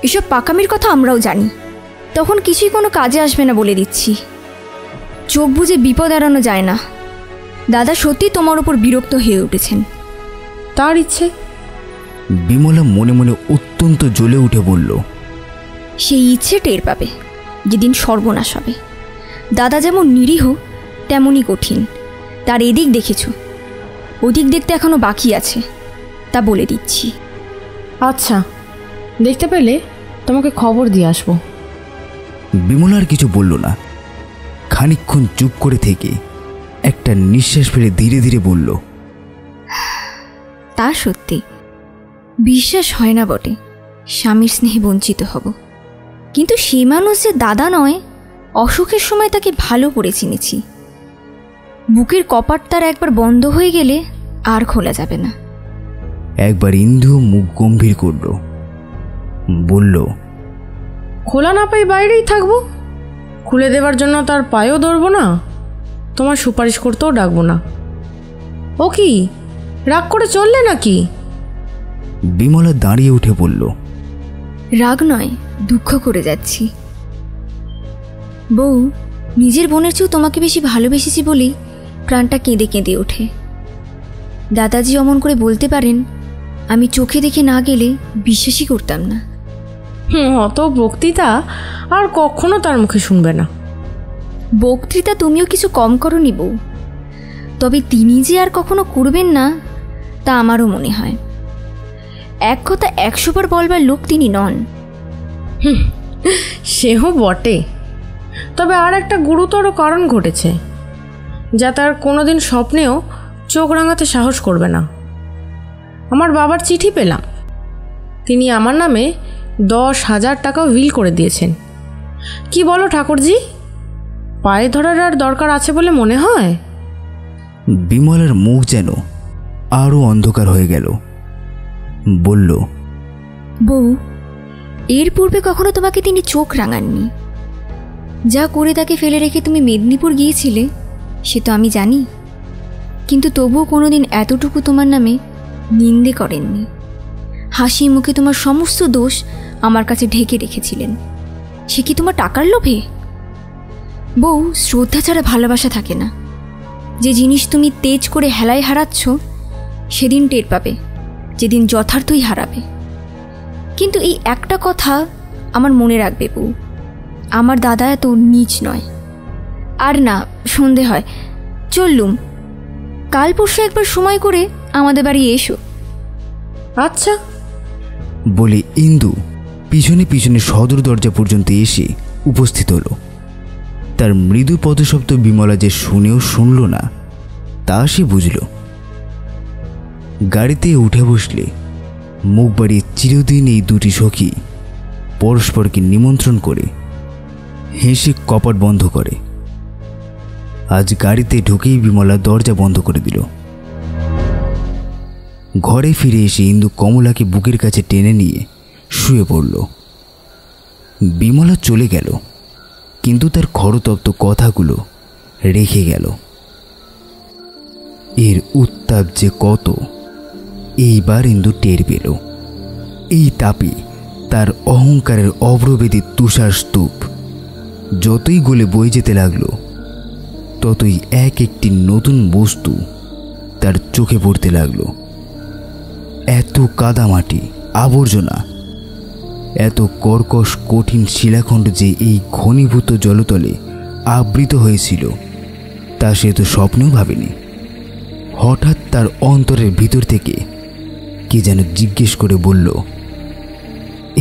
এসব পাকামির কথা আমরাও জানি, তখন কিছুই কোনো কাজে আসবে না বলে দিচ্ছি। চোখ বুজে বিপদ এড়ানো যায় না। দাদা সত্যি তোমার ওপর বিরক্ত হয়ে উঠেছেন। তার ইচ্ছে। বিমলা মনে মনে অত্যন্ত জ্বলে উঠে বলল, সেই ইচ্ছে টের পাবে যেদিন সর্বনাশ হবে। দাদা যেমন নিরীহ তেমনই কঠিন। তার এদিক দেখেছ, ওদিক দেখতে এখনো বাকি আছে, তা বলে দিচ্ছি। আচ্ছা, দেখতে পেলে তোমাকে খবর দিয়ে আসবো। বিমলা আর কিছু বলল না। খানিকক্ষণ চুপ করে থেকে একটা নিঃশ্বাস ফেলে ধীরে ধীরে বলল, তা সত্যি, বিশ্বাস হয় না বটে স্বামীর স্নেহে বঞ্চিত হব, কিন্তু সে মানুষ যে দাদা নয়, অসুখের সময় তাকে ভালো করে চিনেছি। বুকের কপাট তার একবার বন্ধ হয়ে গেলে আর খোলা যাবে না। একবার ইন্দু মুখ গম্ভীর করল, বলল, খোলা না পাই বাইরেই থাকবো, খুলে দেবার জন্য তার পায়েও ধরবো না, তোমার সুপারিশ করতেও ডাকবো না। ও কি রাগ করে চললে নাকি? বিমলা দাঁড়িয়ে উঠে বলল, রাগ নয়, দুঃখ করে যাচ্ছি। বউ, নিজের বোনের চেয়েও তোমাকে বেশি ভালোবেসেছি বলেই প্রাণটা কেঁদে কেঁদে ওঠে। দাদাজি অমন করে বলতে পারেন, আমি চোখে দেখে না গেলে বিশ্বাসই করতাম না। অত বক্তৃতা আর কখনো তার মুখে শুনবে না। বক্তৃতা তুমিও কিছু কম করনি বউ, তবে তিনি যে আর কখনো করবেন না তা আমারও মনে হয়। এক কথা 100 বার বলবার লোক তিনি নন। সেও বটে, তবে আর একটা গুরুতর কারণ ঘটেছে, যা তার কোনোদিন স্বপ্নেও চোখ রাঙাতে সাহস করবে না। আমার বাবার চিঠি পেলাম, তিনি আমার নামে 10,000 টাকা উইল করে দিয়েছেন। কি বলো ঠাকুরজি, পায়ে ধরার আর দরকার আছে বলে মনে হয়? বিমলার মুখ যেন আরও অন্ধকার হয়ে গেল। বলল, বউ, এর পূর্বে কখনো তোমাকে তিনি চোখ রাঙাননি। যা করে তাকে ফেলে রেখে তুমি মেদিনীপুর গিয়েছিলে সে তো আমি জানি, কিন্তু তবুও কোনোদিন এতটুকু তোমার নামে নিন্দে করেননি। হাসি মুখে তোমার সমস্ত দোষ আমার কাছে ঢেকে রেখেছিলেন। সে কি তোমার টাকার লোভে? বউ, শ্রদ্ধা ছাড়া ভালোবাসা থাকে না। যে জিনিস তুমি তেজ করে হেলায় হারাচ্ছ সেদিন টের পাবে, যেদিন যথার্থই হারাবে। কিন্তু এই একটা কথা আমার মনে রাখবে বউ, আমার দাদা এত নীচ নয়। আর না, সন্ধে হয়, চললুম। কাল পরশু একবার সময় করে আমাদের বাড়ি এসো। আচ্ছা। বলে ইন্দু পিছনে পিছনে সদর দরজা পর্যন্ত এসে উপস্থিত হলো। তার মৃদু পদশব্দ বিমলা যে শুনেও শুনল না তা সে বুঝল। গাড়িতে উঠে বসলে মুখ বাড়িয়ে চিরদিন এই দুটি সখী পরস্পরকে নিমন্ত্রণ করে হেসে কপাট বন্ধ করে। আজ গাড়িতে ঢুকেই বিমলা দরজা বন্ধ করে দিল। ঘরে ফিরে এসে ইন্দু কমলাকে বুকের কাছে টেনে নিয়ে শুয়ে পড়ল। বিমলা চলে গেল, কিন্তু তার খরতপ্ত কথাগুলো রেখে গেল। এর উত্তাপ যে কত এইবার ইন্দু টের পেল। এই তাপে তার অহংকারের অব্রবেদী তুষার স্তূপ যতই গলে বয়ে যেতে লাগলো, ততই এক একটি নতুন বস্তু তার চোখে পড়তে লাগলো। এত কাদামাটি, আবর্জনা, এত কর্কশ কঠিন শিলাখণ্ড যে এই ঘনীভূত জলতলে আবৃত হয়েছিল তা সে তো স্বপ্নেও ভাবেনি। হঠাৎ তার অন্তরের ভিতর থেকে কে যেন জিজ্ঞেস করে বলল,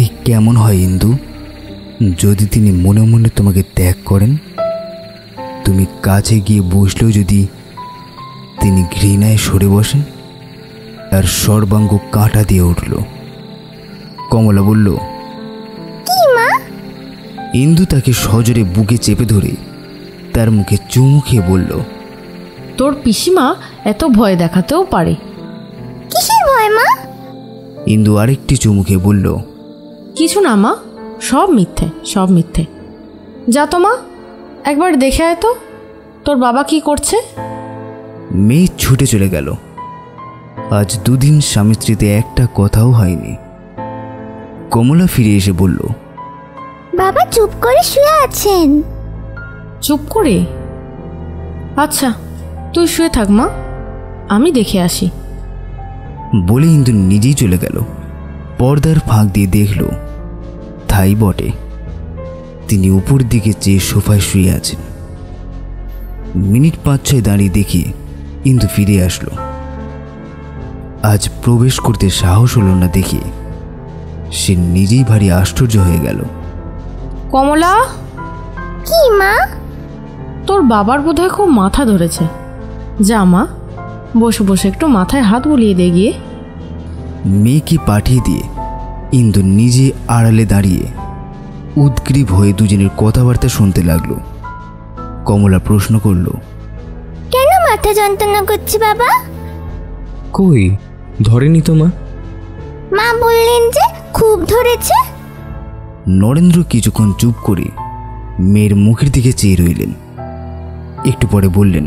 এই কেমন হয় ইন্দু যদি তিনি মনে মনে তোমাকে ত্যাগ করেন? তুমি কাছে গিয়ে বসলেও যদি তিনি ঘৃণায় সরে বসেন? তার সর্বাঙ্গ কাঁটা দিয়ে উঠল। কমলা বলল, কি মা? ইন্দু তাকে সজোরে বুকে চেপে ধরে তার মুখে চুমু খেয়ে বলল, তোর পিসিমা এত ভয় দেখাতেও পারে। কিসের ভয় মা? ইন্দু আরেকটি চুমু খেয়ে বলল, কিছু না মা, সব মিথ্যে, সব মিথ্যে। যা তো মা, একবার দেখে আয় তো তোর বাবা কি করছে। মেয়ে ছুটে চলে গেল। আজ দুদিন স্বামী স্ত্রীতে একটা কথাও হয়নি। কমলা ফিরে এসে বলল, বাবা চুপ করে শুয়ে আছেন। চুপ করে? আচ্ছা, তুই শুয়ে থাক মা, আমি দেখে আসি। বলে ইন্দু নিজেই চলে গেল। পর্দার ফাঁক দিয়ে দেখল তাই বটে, তিনি উপর দিকে চেয়ে সোফায় শুয়ে আছেন। মিনিট 5-6 দাঁড়িয়ে দেখে ইন্দু ফিরে আসলো। আজ প্রবেশ করতে সাহস হলো না দেখে সে নিজেই ভারী আশ্চর্য হয়ে গেল। কমলা। কি মা? তোর বাবার বোধহয় খুব মাথা ধরেছে। যা মা, বসে বসে একটু মাথায় হাত বুলিয়ে দে গিয়ে। মেয়েকে পাঠিয়ে দিয়ে ইন্দু নিজে আড়ালে দাঁড়িয়ে উদ্গ্রীব হয়ে দুজনের কথাবার্তা শুনতে লাগলো। কমলা প্রশ্ন করল, কেন মাথা যন্ত্রণা করছে বাবা? কই ধরেনি তো মা। মা বললেন যে খুব ধরেছে। নরেন্দ্র কিছুক্ষণ চুপ করে মেয়ের মুখের দিকে চেয়ে রইলেন। একটু পরে বললেন,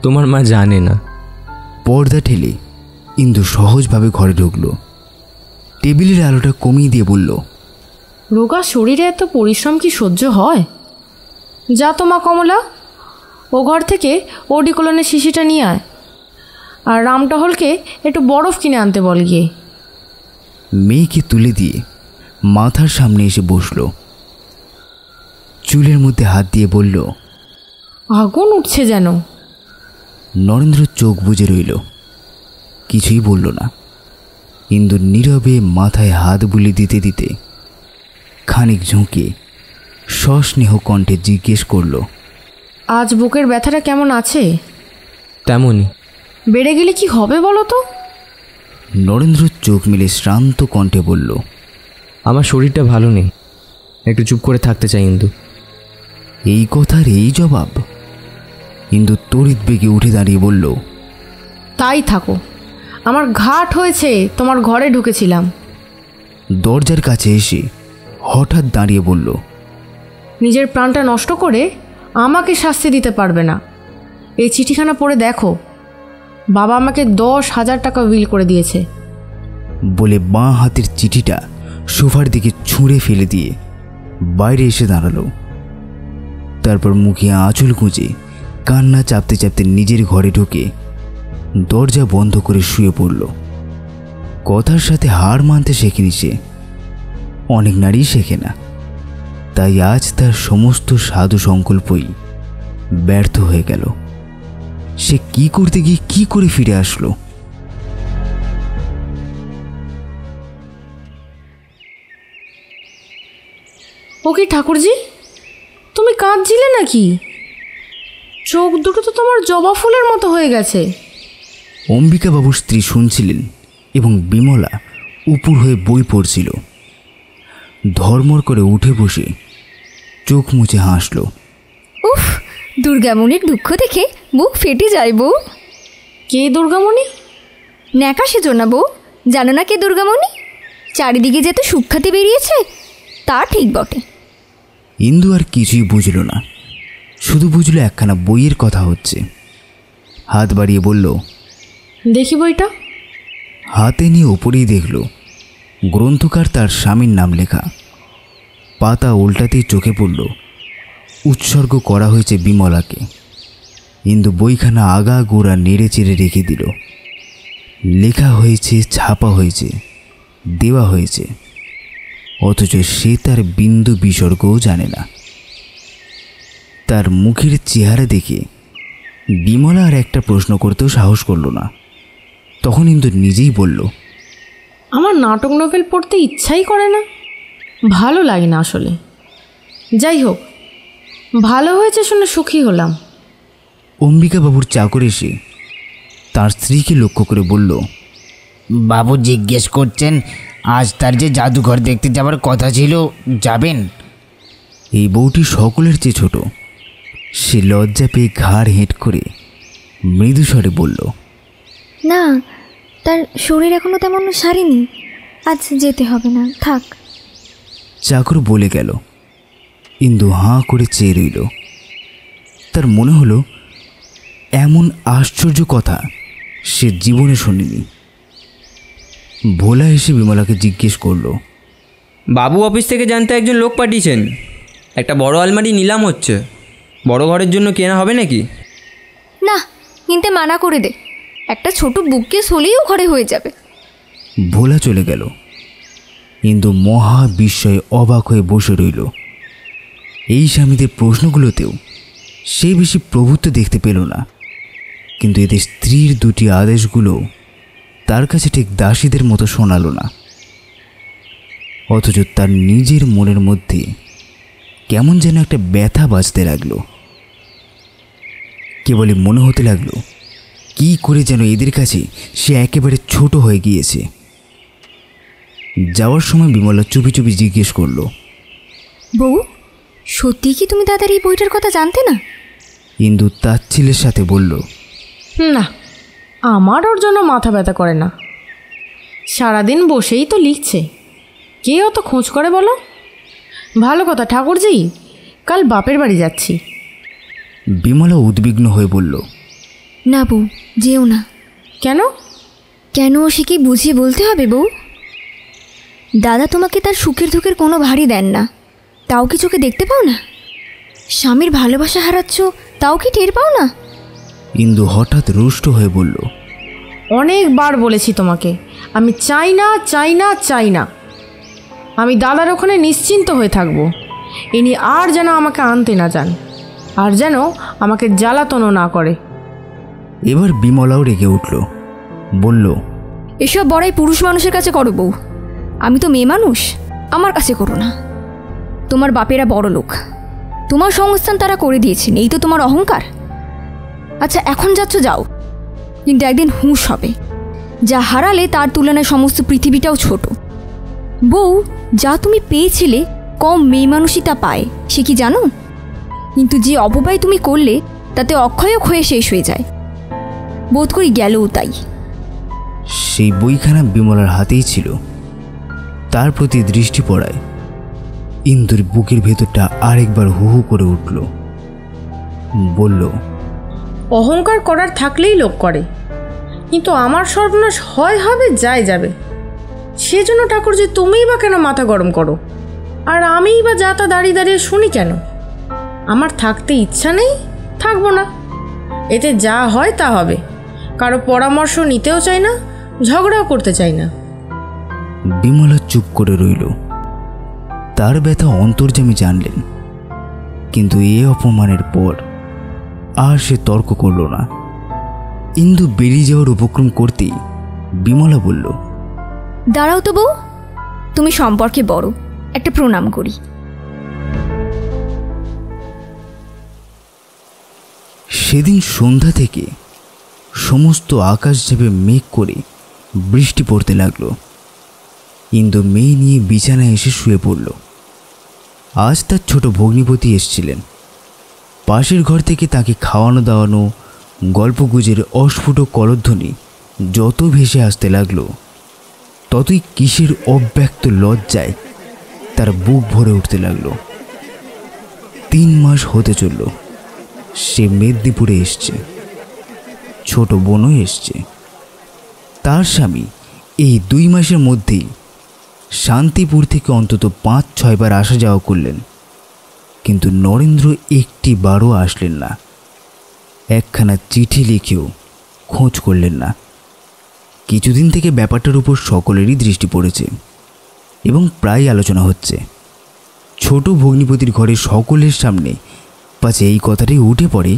তোমার মা জানে না। পর্দা ঠেলে ইন্দু সহজভাবে ঘরে ঢুকল। টেবিলের আলোটা কমিয়ে দিয়ে বলল, রোগা শরীরে এত পরিশ্রম কি সহ্য হয়? যা তো মা কমলা, ও ঘর থেকে ওডিকোলনের শিশিটা নিয়ে আয়, আর রামটহলকে একটু বরফ কিনে আনতে বল গিয়ে। মেয়েকে তুলে দিয়ে মাথার সামনে এসে বসল। চুলের মধ্যে হাত দিয়ে বলল, আগুন উঠছে যেন। নরেন্দ্র চোখ বুজে রইল, কিছুই বলল না। ইন্দু নীরবে মাথায় হাত বুলিয়ে দিতে দিতে খানিক ঝুঁকে সস্নেহ কণ্ঠে জিজ্ঞেস করল, আজ বুকের ব্যথাটা কেমন আছে? তেমনই। বেড়ে গেলে কি হবে বলো তো? নরেন্দ্র চোখ মেলে শ্রান্ত কণ্ঠে বলল, আমার শরীরটা ভালো নেই, একটু চুপ করে থাকতে চাই ইন্দু। এই কথার এই জবাব? ইন্দু তড়িৎ বেগে উঠে দাঁড়িয়ে বলল, তাই থাকো, আমার ঘাট হয়েছে তোমার ঘরে ঢুকেছিলাম। দরজার কাছে এসে হঠাৎ দাঁড়িয়ে বলল, নিজের প্রাণটা নষ্ট করে আমাকে শাস্তি দিতে পারবে না। এই চিঠিখানা পড়ে দেখো, বাবা আমাকে 10,000 টাকা বিল করে দিয়েছে। বলে বাঁ হাতের চিঠিটা সোফার দিকে ছুঁড়ে ফেলে দিয়ে বাইরে এসে দাঁড়ালো। তারপর মুখে আঁচল গুঁজে কান্না চাপতে চাপতে নিজের ঘরে ঢুকে দরজা বন্ধ করে শুয়ে পড়ল। কথার সাথে হার মানতে শেখেনি সে, অনেক নারী শেখে না। তাই আজ তার সমস্ত সাধু সংকল্পই ব্যর্থ হয়ে গেল। সে কি করতে গিয়ে কি করে ফিরে আসলো? ও কি ঠাকুরজি, তুমি কাঁদছিলে নাকি? চোখ দুটো তো তোমার জবা ফুলের মতো হয়ে গেছে। অম্বিকাবাবুর স্ত্রী শুনছিলেন এবং বিমলা উপুর হয়ে বই পড়ছিল। ধর্মর করে উঠে বসে চোখ মুছে হাসল। উফ, দুর্গামণির দুঃখ দেখে বুক ফেটে যায় বউ। কে দুর্গামণি? ন্যাকা সেজো না বউ, জানো না কে দুর্গামণি? চারিদিকে যে এত সুখ্যাতি বেরিয়েছে তা ঠিক বটে। ইন্দু আর কিছুই বুঝল না, শুধু বুঝলো একখানা বইয়ের কথা হচ্ছে। হাত বাড়িয়ে বলল, দেখি বইটা। হাতে নিয়ে ওপরেই দেখল গ্রন্থকার তার স্বামীর নাম লেখা। পাতা উল্টাতেই চোখে পড়ল উৎসর্গ করা হয়েছে বিমলাকে। ইন্দু বইখানা আগা গোড়া নেড়ে চেড়ে রেখে দিল। লেখা হয়েছে, ছাপা হয়েছে, দেওয়া হয়েছে, অথচ সে তার বিন্দু বিসর্গও জানে না। তার মুখের চেহারা দেখে বিমলা আর একটা প্রশ্ন করতেও সাহস করল না। তখন ইন্দু নিজেই বলল, আমার নাটক নভেল পড়তে ইচ্ছাই করে না, ভালো লাগে না আসলে। যাই হোক, ভালো হয়েছে শুনে সুখী হলাম। অম্বিকাবাবুর চাকর এসে তার স্ত্রীকে লক্ষ্য করে বলল, বাবু জিজ্ঞেস করছেন আজ তার যে জাদুঘর দেখতে যাবার কথা ছিল, যাবেন? এই বউটি সকলের চেয়ে ছোট। সে লজ্জা পেয়ে ঘাড় হেঁট করে মৃদুস্বরে বলল, না, তার শরীর এখনো তেমন সারেনি, আজ যেতে হবে না, থাক। চাকর বলে গেল। ইন্দু হাঁ করে চেয়ে রইল। তার মনে হলো এমন আশ্চর্য কথা সে জীবনে শোনেনি। ভোলা এসে বিমলাকে জিজ্ঞেস করল, বাবু অফিস থেকে জানতে একজন লোক পাঠিয়েছেন, একটা বড় আলমারি নিলাম হচ্ছে, বড় ঘরের জন্য কেনা হবে নাকি? না, কিনতে মানা করে দে, একটা ছোট বুককেস হলেও ঘরে হয়ে যাবে। ভোলা চলে গেল। ইন্দু মহা বিস্ময়ে অবাক হয়ে বসে রইল। এই স্বামীদের প্রশ্নগুলোতেও সে বেশি প্রভুত্ব দেখতে পেল না, কিন্তু এদের স্ত্রীর দুটি আদেশগুলো তার কাছে ঠিক দাসীদের মতো শোনালো না। অথচ তার নিজের মনের মধ্যে কেমন যেন একটা ব্যথা বাজতে লাগলো। কেবলই মনে হতে লাগলো কি করে যেন এদের কাছে সে একেবারে ছোট হয়ে গিয়েছে। যাওয়ার সময় বিমলা চুপি চুপি জিজ্ঞেস করল, বউ, সত্যি কি তুমি দাদার এই বইটার কথা জানতে না? ইন্দু তাচ্ছিলের সাথে বলল, না, আমার ওর জন্য মাথা ব্যথা করে না, সারাদিন বসেই তো লিখছে, কে অত খোঁজ করে বলো? ভালো কথা ঠাকুরজি, কাল বাপের বাড়ি যাচ্ছি। বিমলা উদ্বিগ্ন হয়ে বলল, না বউ, যেও না। কেন? কেন সে কি বুঝিয়ে বলতে হবে বউ? দাদা তোমাকে তার সুখের দুঃখের কোনো ভারী দেন না, তাও কি চোখে দেখতে পাও না? স্বামীর ভালোবাসা হারাচ্ছ, তাও কি টের পাও না? ইন্দু হঠাৎ রুষ্ট হয়ে বলল, অনেকবার বলেছি তোমাকে, আমি চাই না, চাই না, চাই না। আমি দাদার ওখানে নিশ্চিন্ত হয়ে থাকবো, ইনি আর যেন আমাকে আনতে না যান, আর যেন আমাকে জ্বালাতনও না করে। এবার বিমলাও রেগে উঠল, বলল, এসব বড়াই পুরুষ মানুষের কাছে করো বউ, আমি তো মেয়ে মানুষ, আমার কাছে করো না। তোমার বাপেরা বড় লোক, তোমার সংস্থান তারা করে দিয়েছেন, এই তো তোমার অহংকার। আচ্ছা, এখন যাচ্ছ যাও, কিন্তু একদিন হুঁশ হবে, যা হারালে তার তুলনায় সমস্ত পৃথিবীটাও ছোট। বউ, যা তুমি পেয়েছিলে কম মেয়ে মানুষই তা পায়, সে কি জানো? কিন্তু যে অপব্যয় তুমি করলে তাতে অক্ষয়ক হয়ে শেষ হয়ে যায়, বোধ করি গেলও তাই। সেই বইখানা বিমলার হাতেই ছিল। তার প্রতি দৃষ্টি পড়ায় ইন্দুর বুকের ভেতরটা আরেকবার হু হু করে উঠল। বলল, অহংকার করার থাকলেই লোক করে, কিন্তু আমার সর্বনাশ হয় হবে, যায় যাবে। সেজন্য ঠাকুরজি তুমিই বা কেন মাথা গরম করো, আর আমিই বা যা তা দাঁড়িয়ে দাঁড়িয়ে শুনি কেন? আমার থাকতে ইচ্ছা নেই, থাকবো না, এতে যা হয় তা হবে, কারো পরামর্শ নিতেও চাই না, ঝগড়াও করতে চাই না। বিমলা চুপ করে রইল। তার ব্যথা অন্তর্যামী জানলেন, কিন্তু এ অপমানের পর আর সে তর্ক করল না। ইন্দু বেরিয়ে যাওয়ার উপক্রম করতেই বিমলা বলল, দাঁড়াও তো বউ, তুমি সম্পর্কে বড়, একটা প্রণাম করি। সেদিন সন্ধ্যা থেকে সমস্ত আকাশ ঝেপে মেঘ করে বৃষ্টি পড়তে লাগলো। ইন্দু মেয়ে নিয়ে বিছানায় এসে শুয়ে পড়ল। আজ তার ছোট ভগ্নিপতি এসেছিলেন। পাশের ঘর থেকে তাকে খাওয়ানো দাওয়ানো, গল্পগুজের অস্ফুট কলধ্বনি যত ভেসে আসতে লাগলো, ততই কিসের অব্যক্ত লজ্জায় তার বুক ভরে উঠতে লাগলো। 3 মাস হতে চলল সে মেদিনীপুরে এসছে। ছোট বোনও এসছে। তার স্বামী এই 2 মাসের মধ্যেই শান্তিপুর থেকে অন্তত 5-6 বার আসা যাওয়া করলেন, কিন্তু নরেন্দ্র একটি বারও আসলেন না। একখানা চিঠি লিখেও খোঁজ করলেন না। কিছুদিন থেকে ব্যাপারটার উপর সকলেরই দৃষ্টি পড়েছে এবং প্রায় আলোচনা হচ্ছে। ছোট ভগ্নিপতির ঘরে সকলের সামনে পাছে এই কথাটাই উঠে পড়ে,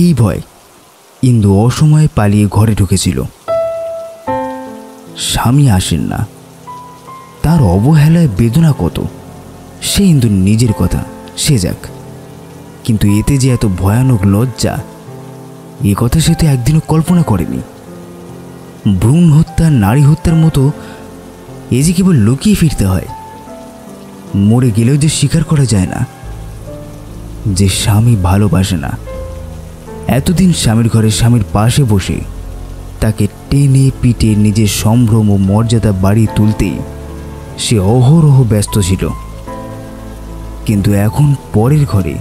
এই ভয় ইন্দু অসময়ে পালিয়ে ঘরে ঢুকেছিল। স্বামী আসেন না, তার অবহেলায় বেদনা কত, সে ইন্দুর নিজের কথা, সে যাক, কিন্তু এতে যে এত ভয়ানক লজ্জা, এ কথা সে তো একদিনও কল্পনা করেনি। ভ্রূণ হত্যা, নারী হত্যার মতো এ যে কেবল লুকিয়ে ফিরতে হয়, মরে গেলেও যে স্বীকার করা যায় না যে স্বামী ভালোবাসে না। এতদিন স্বামীর ঘরে স্বামীর পাশে বসে তাকে টেনে পিটে নিজের সম্ভ্রম ও মর্যাদা বাড়িয়ে তুলতেই সে অহরহ ব্যস্ত ছিল, কিন্তু এখন পরের ঘরে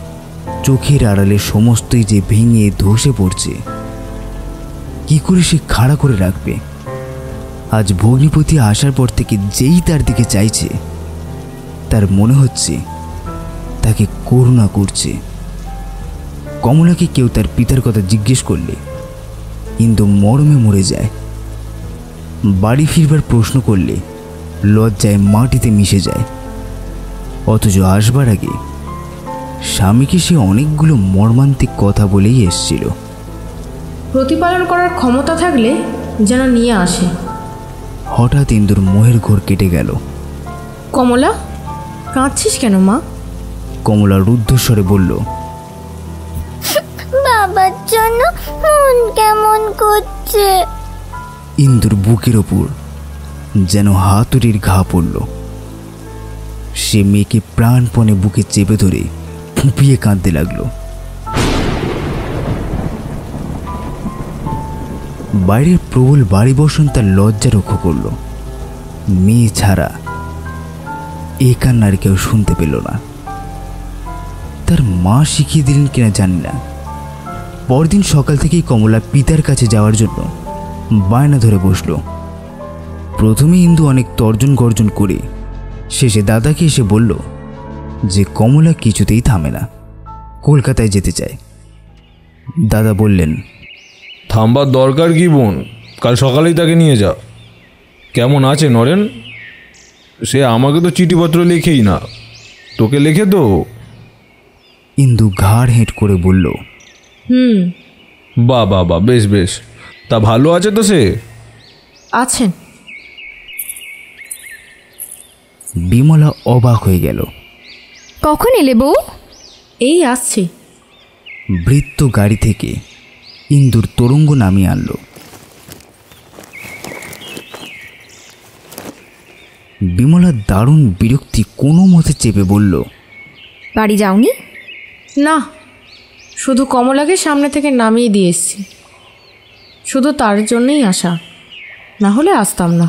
চোখের আড়ালে সমস্তই যে ভেঙে ধসে পড়ছে, কি করে সে খাড়া করে রাখবে? আজ ভগ্নিপতি আসার পর থেকে যেই তার দিকে চাইছে, তার মনে হচ্ছে তাকে করুণা করছে। কমলাকে কেউ তার পিতার কথা জিজ্ঞেস করলে কিন্তু মরমে মরে যায়। বাড়ি ফিরবার প্রশ্ন করলে লজ্জায় মাটিতে মিশে যায়। অথচ আসবার আগে স্বামীকে সে অনেকগুলো মর্মান্তিক কথা বলেই এসছিল। প্রতিপালন করার ক্ষমতা থাকলে যেন নিয়ে আসে। হঠাৎ ইন্দুর মোহের ঘোর কেটে গেল। কমলা, কাঁদছিস কেন মা? কমলা রুদ্ধস্বরে বলল, বাবার জন্য মন কেমন করছে। ইন্দুর বুকের ওপর যেন হাতুড়ির ঘা পড়ল। সে মেয়েকে প্রাণপণে বুকে চেপে ধরে ফুঁপিয়ে কাঁদতে লাগলো। বাইরের প্রবল বাড়ি বসন তার লজ্জা রক্ষা করল। মেয়ে ছাড়া এ কান্নার কেউ শুনতে পেল না। তার মা শিখিয়ে দিলেন কিনা জানি না, পরদিন সকাল থেকেই কমলা পিতার কাছে যাওয়ার জন্য বায়না ধরে বসল। প্রথমে ইন্দু অনেক তর্জন গর্জন করে শেষে দাদাকে এসে বলল যে কমলা কিছুতেই থামে না, কলকাতায় যেতে চায়। দাদা বললেন, থামবার দরকার কি বোন, কাল সকালেই তাকে নিয়ে যা। কেমন আছে নরেন? সে আমাকে তো চিঠিপত্র লেখেই না, তোকে লেখে তো? ইন্দু ঘাড় হেঁট করে বলল, বা বা বা, বেশ বেশ, তা ভালো আছে তো সে? আছেন। বিমলা অবাক হয়ে গেল। কখন এলে বউ? এই আসছে। বৃত্ত গাড়ি থেকে ইন্দুর তরঙ্গ নামিয়ে আনল। বিমলার দারুণ বিরক্তি কোনো মতে চেপে বলল, বাড়ি যাওনি? না, শুধু কমলাকে সামনে থেকে নামিয়ে দিয়ে এসছি। শুধু তার জন্যই আসা, না হলে আসতাম না।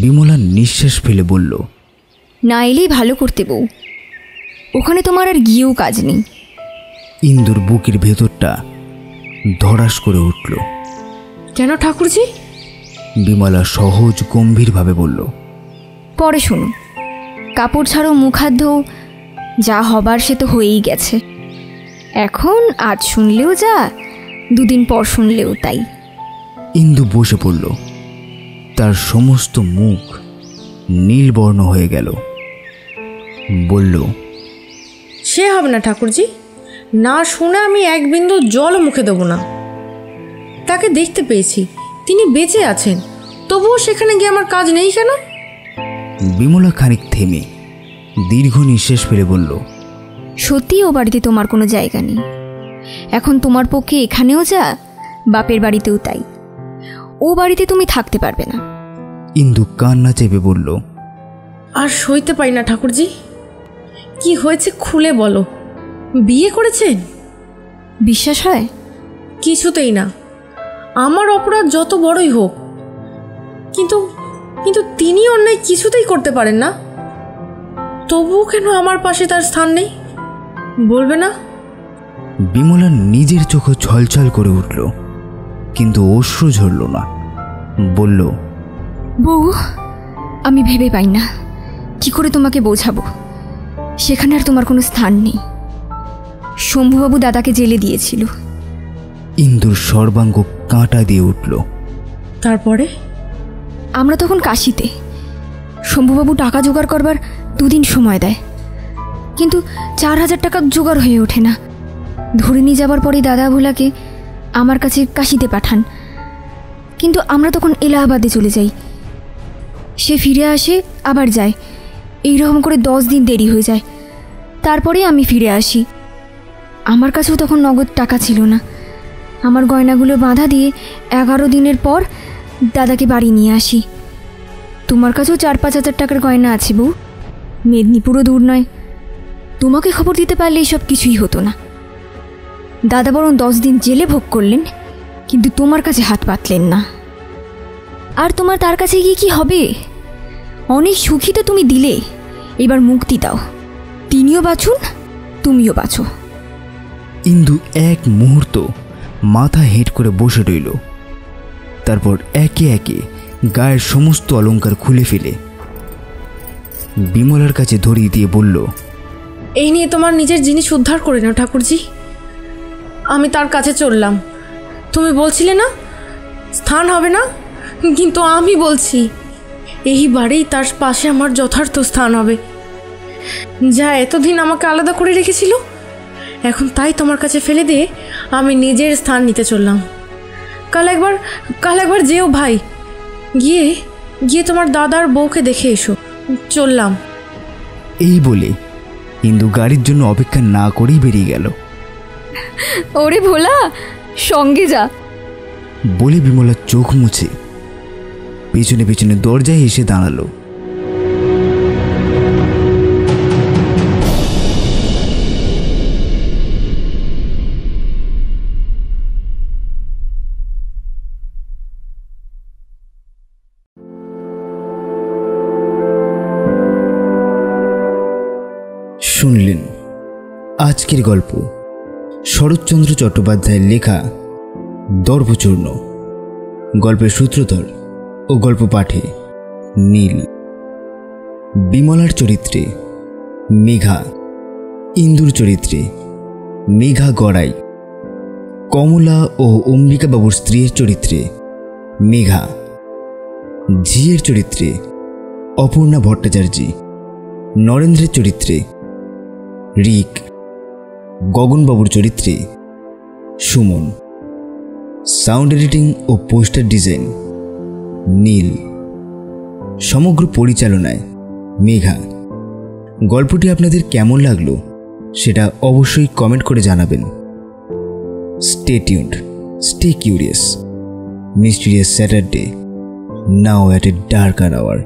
বিমলা নিঃশ্বাস ফেলে বলল, না এলেই ভালো করতে বউ, ওখানে তোমার আর গিয়েও কাজ নেই। ইন্দুর বুকের ভেতরটা ধড়াস করে উঠল। কেন ঠাকুরজি? বিমলা সহজ গম্ভীরভাবে বলল, পরে শুনো, কাপড় ছাড়ো, মুখ হাত ধো, যা হবার সে তো হয়েই গেছে। এখন আজ শুনলেও যা, দুদিন পর শুনলেও তাই। ইন্দু বসে পড়ল। তার সমস্ত মুখ নীলবর্ণ হয়ে গেল। বলল, সে হবে না ঠাকুরজি, না শুনে আমি এক বিন্দু জলও মুখে দেবো না। তাকে দেখতে পেয়েছি, তিনি বেঁচে আছেন, তবুও সেখানে গিয়ে আমার কাজ নেই কেন? বিমলা খানিক থেমে দীর্ঘ নিঃশ্বাস ফেলে বলল, সত্যি ও বাড়িতে তোমার কোনো জায়গা নেই। এখন তোমার পক্ষে এখানেও যা, বাপের বাড়িতেও তাই। ও বাড়িতে তুমি থাকতে পারবে না। ইন্দু কান্না চেপে বলল, আর সইতে পারি না ঠাকুরজি। কি হয়েছে খুলে বলো। বিয়ে করেছেন? বিশ্বাস হয়? কিছুতেই না। আমার অপরাধ যত বড়ই হোক, কিন্তু কিন্তু তিনি অন্যায় কিছুতেই করতে পারেন না। তবুও কেন আমার পাশে তার স্থান নেই, বলবে না? বিমলা নিজের চোখে ছলছল করে উঠল, কিন্তু অশ্রু ঝরল না। বলল, বউ, আমি ভেবে পাই না কি করে তোমাকে বোঝাবো। সেখানে আর তোমার কোনো স্থান নেই। শম্ভুবাবু দাদাকে জেলে দিয়েছিল। ইন্দুর সর্বাঙ্গ কাঁটা দিয়ে উঠল। তারপরে? আমরা তখন কাশিতে। শম্ভুবাবু টাকা জোগাড় করবার 2 দিন সময় দেয়, কিন্তু 4000 টাকা জোগাড় হয়ে ওঠে না। ধরে নিয়ে যাবার পরে দাদা ভোলাকে আমার কাছে কাশিতে পাঠান, কিন্তু আমরা তখন এলাহাবাদে চলে যাই। সে ফিরে আসে, আবার যায়, এইরকম করে 10 দিন দেরি হয়ে যায়। তারপরে আমি ফিরে আসি। আমার কাছেও তখন নগদ টাকা ছিল না। আমার গয়নাগুলো বাঁধা দিয়ে 11 দিনের পর দাদাকে বাড়ি নিয়ে আসি। তোমার কাছেও 4-5 হাজার টাকার গয়না আছে বউ। মেদিনীপুরও দূর নয়। তোমাকে খবর দিতে পারলে এইসব কিছুই হতো না। দাদা বরং 10 দিন জেলে ভোগ করলেন, কিন্তু তোমার কাছে হাত পাতলেন না। আর তোমার তার কাছে গিয়ে কি হবে? অনেক সুখী তো তুমি দিলে, এবার মুক্তি দাও। তিনিও বাঁচুন, তুমিও বাঁচো। ইন্দু এক মুহূর্ত মাথা হেঁট করে বসে রইল। তারপর একে একে গায়ের সমস্ত অলংকার খুলে ফেলে বিমলার কাছে ধরিয়ে দিয়ে বলল, এই নিয়ে তোমার নিজের জিনিস উদ্ধার করে নাও ঠাকুরজি। আমি তার কাছে চললাম। তুমি বলছিলে না স্থান হবে না, কিন্তু আমি বলছি এই বাড়িই তার পাশে আমার যথার্থ স্থান হবে। যা এতদিন আমাকে আলাদা করে রেখেছিল, এখন তাই তোমার কাছে ফেলে দিয়ে আমি নিজের স্থান নিতে চললাম। কাল একবার যেও ভাই, গিয়ে তোমার দাদার বউকে দেখে এসো। চললাম। এই বলে ইন্দু গাড়ির জন্য অপেক্ষা না করেই বেরিয়ে গেল। ওরে ভোলা, সঙ্গে যা বলে বিমলা চোখ মুছে পেছনে পেছনে দরজায় এসে দাঁড়ালো। শুনলেন আজকের গল্প শরৎচন্দ্র চট্টোপাধ্যায়ের লেখা দর্ভচূর্ণ। গল্পের সূত্রধর ও গল্প পাঠে নীল। বিমলার চরিত্রে মেঘা, ইন্দুর চরিত্রে মেঘা গড়াই, কমলা ও অম্বিকাবাবুর স্ত্রীর চরিত্রে মেঘা, ঝিয়ের চরিত্রে অপর্ণা ভট্টাচার্য, নরেন্দ্রের চরিত্রে রিক, গগনবাবুর চরিত্রে সুমন। সাউন্ড এডিটিং ও পোস্টার ডিজাইন নীল। সমগ্র পরিচালনায় মেঘা। গল্পটি আপনাদের কেমন লাগলো সেটা অবশ্যই কমেন্ট করে জানাবেন। Stay tuned, stay curious. Mysterious Saturday, now at a darker hour.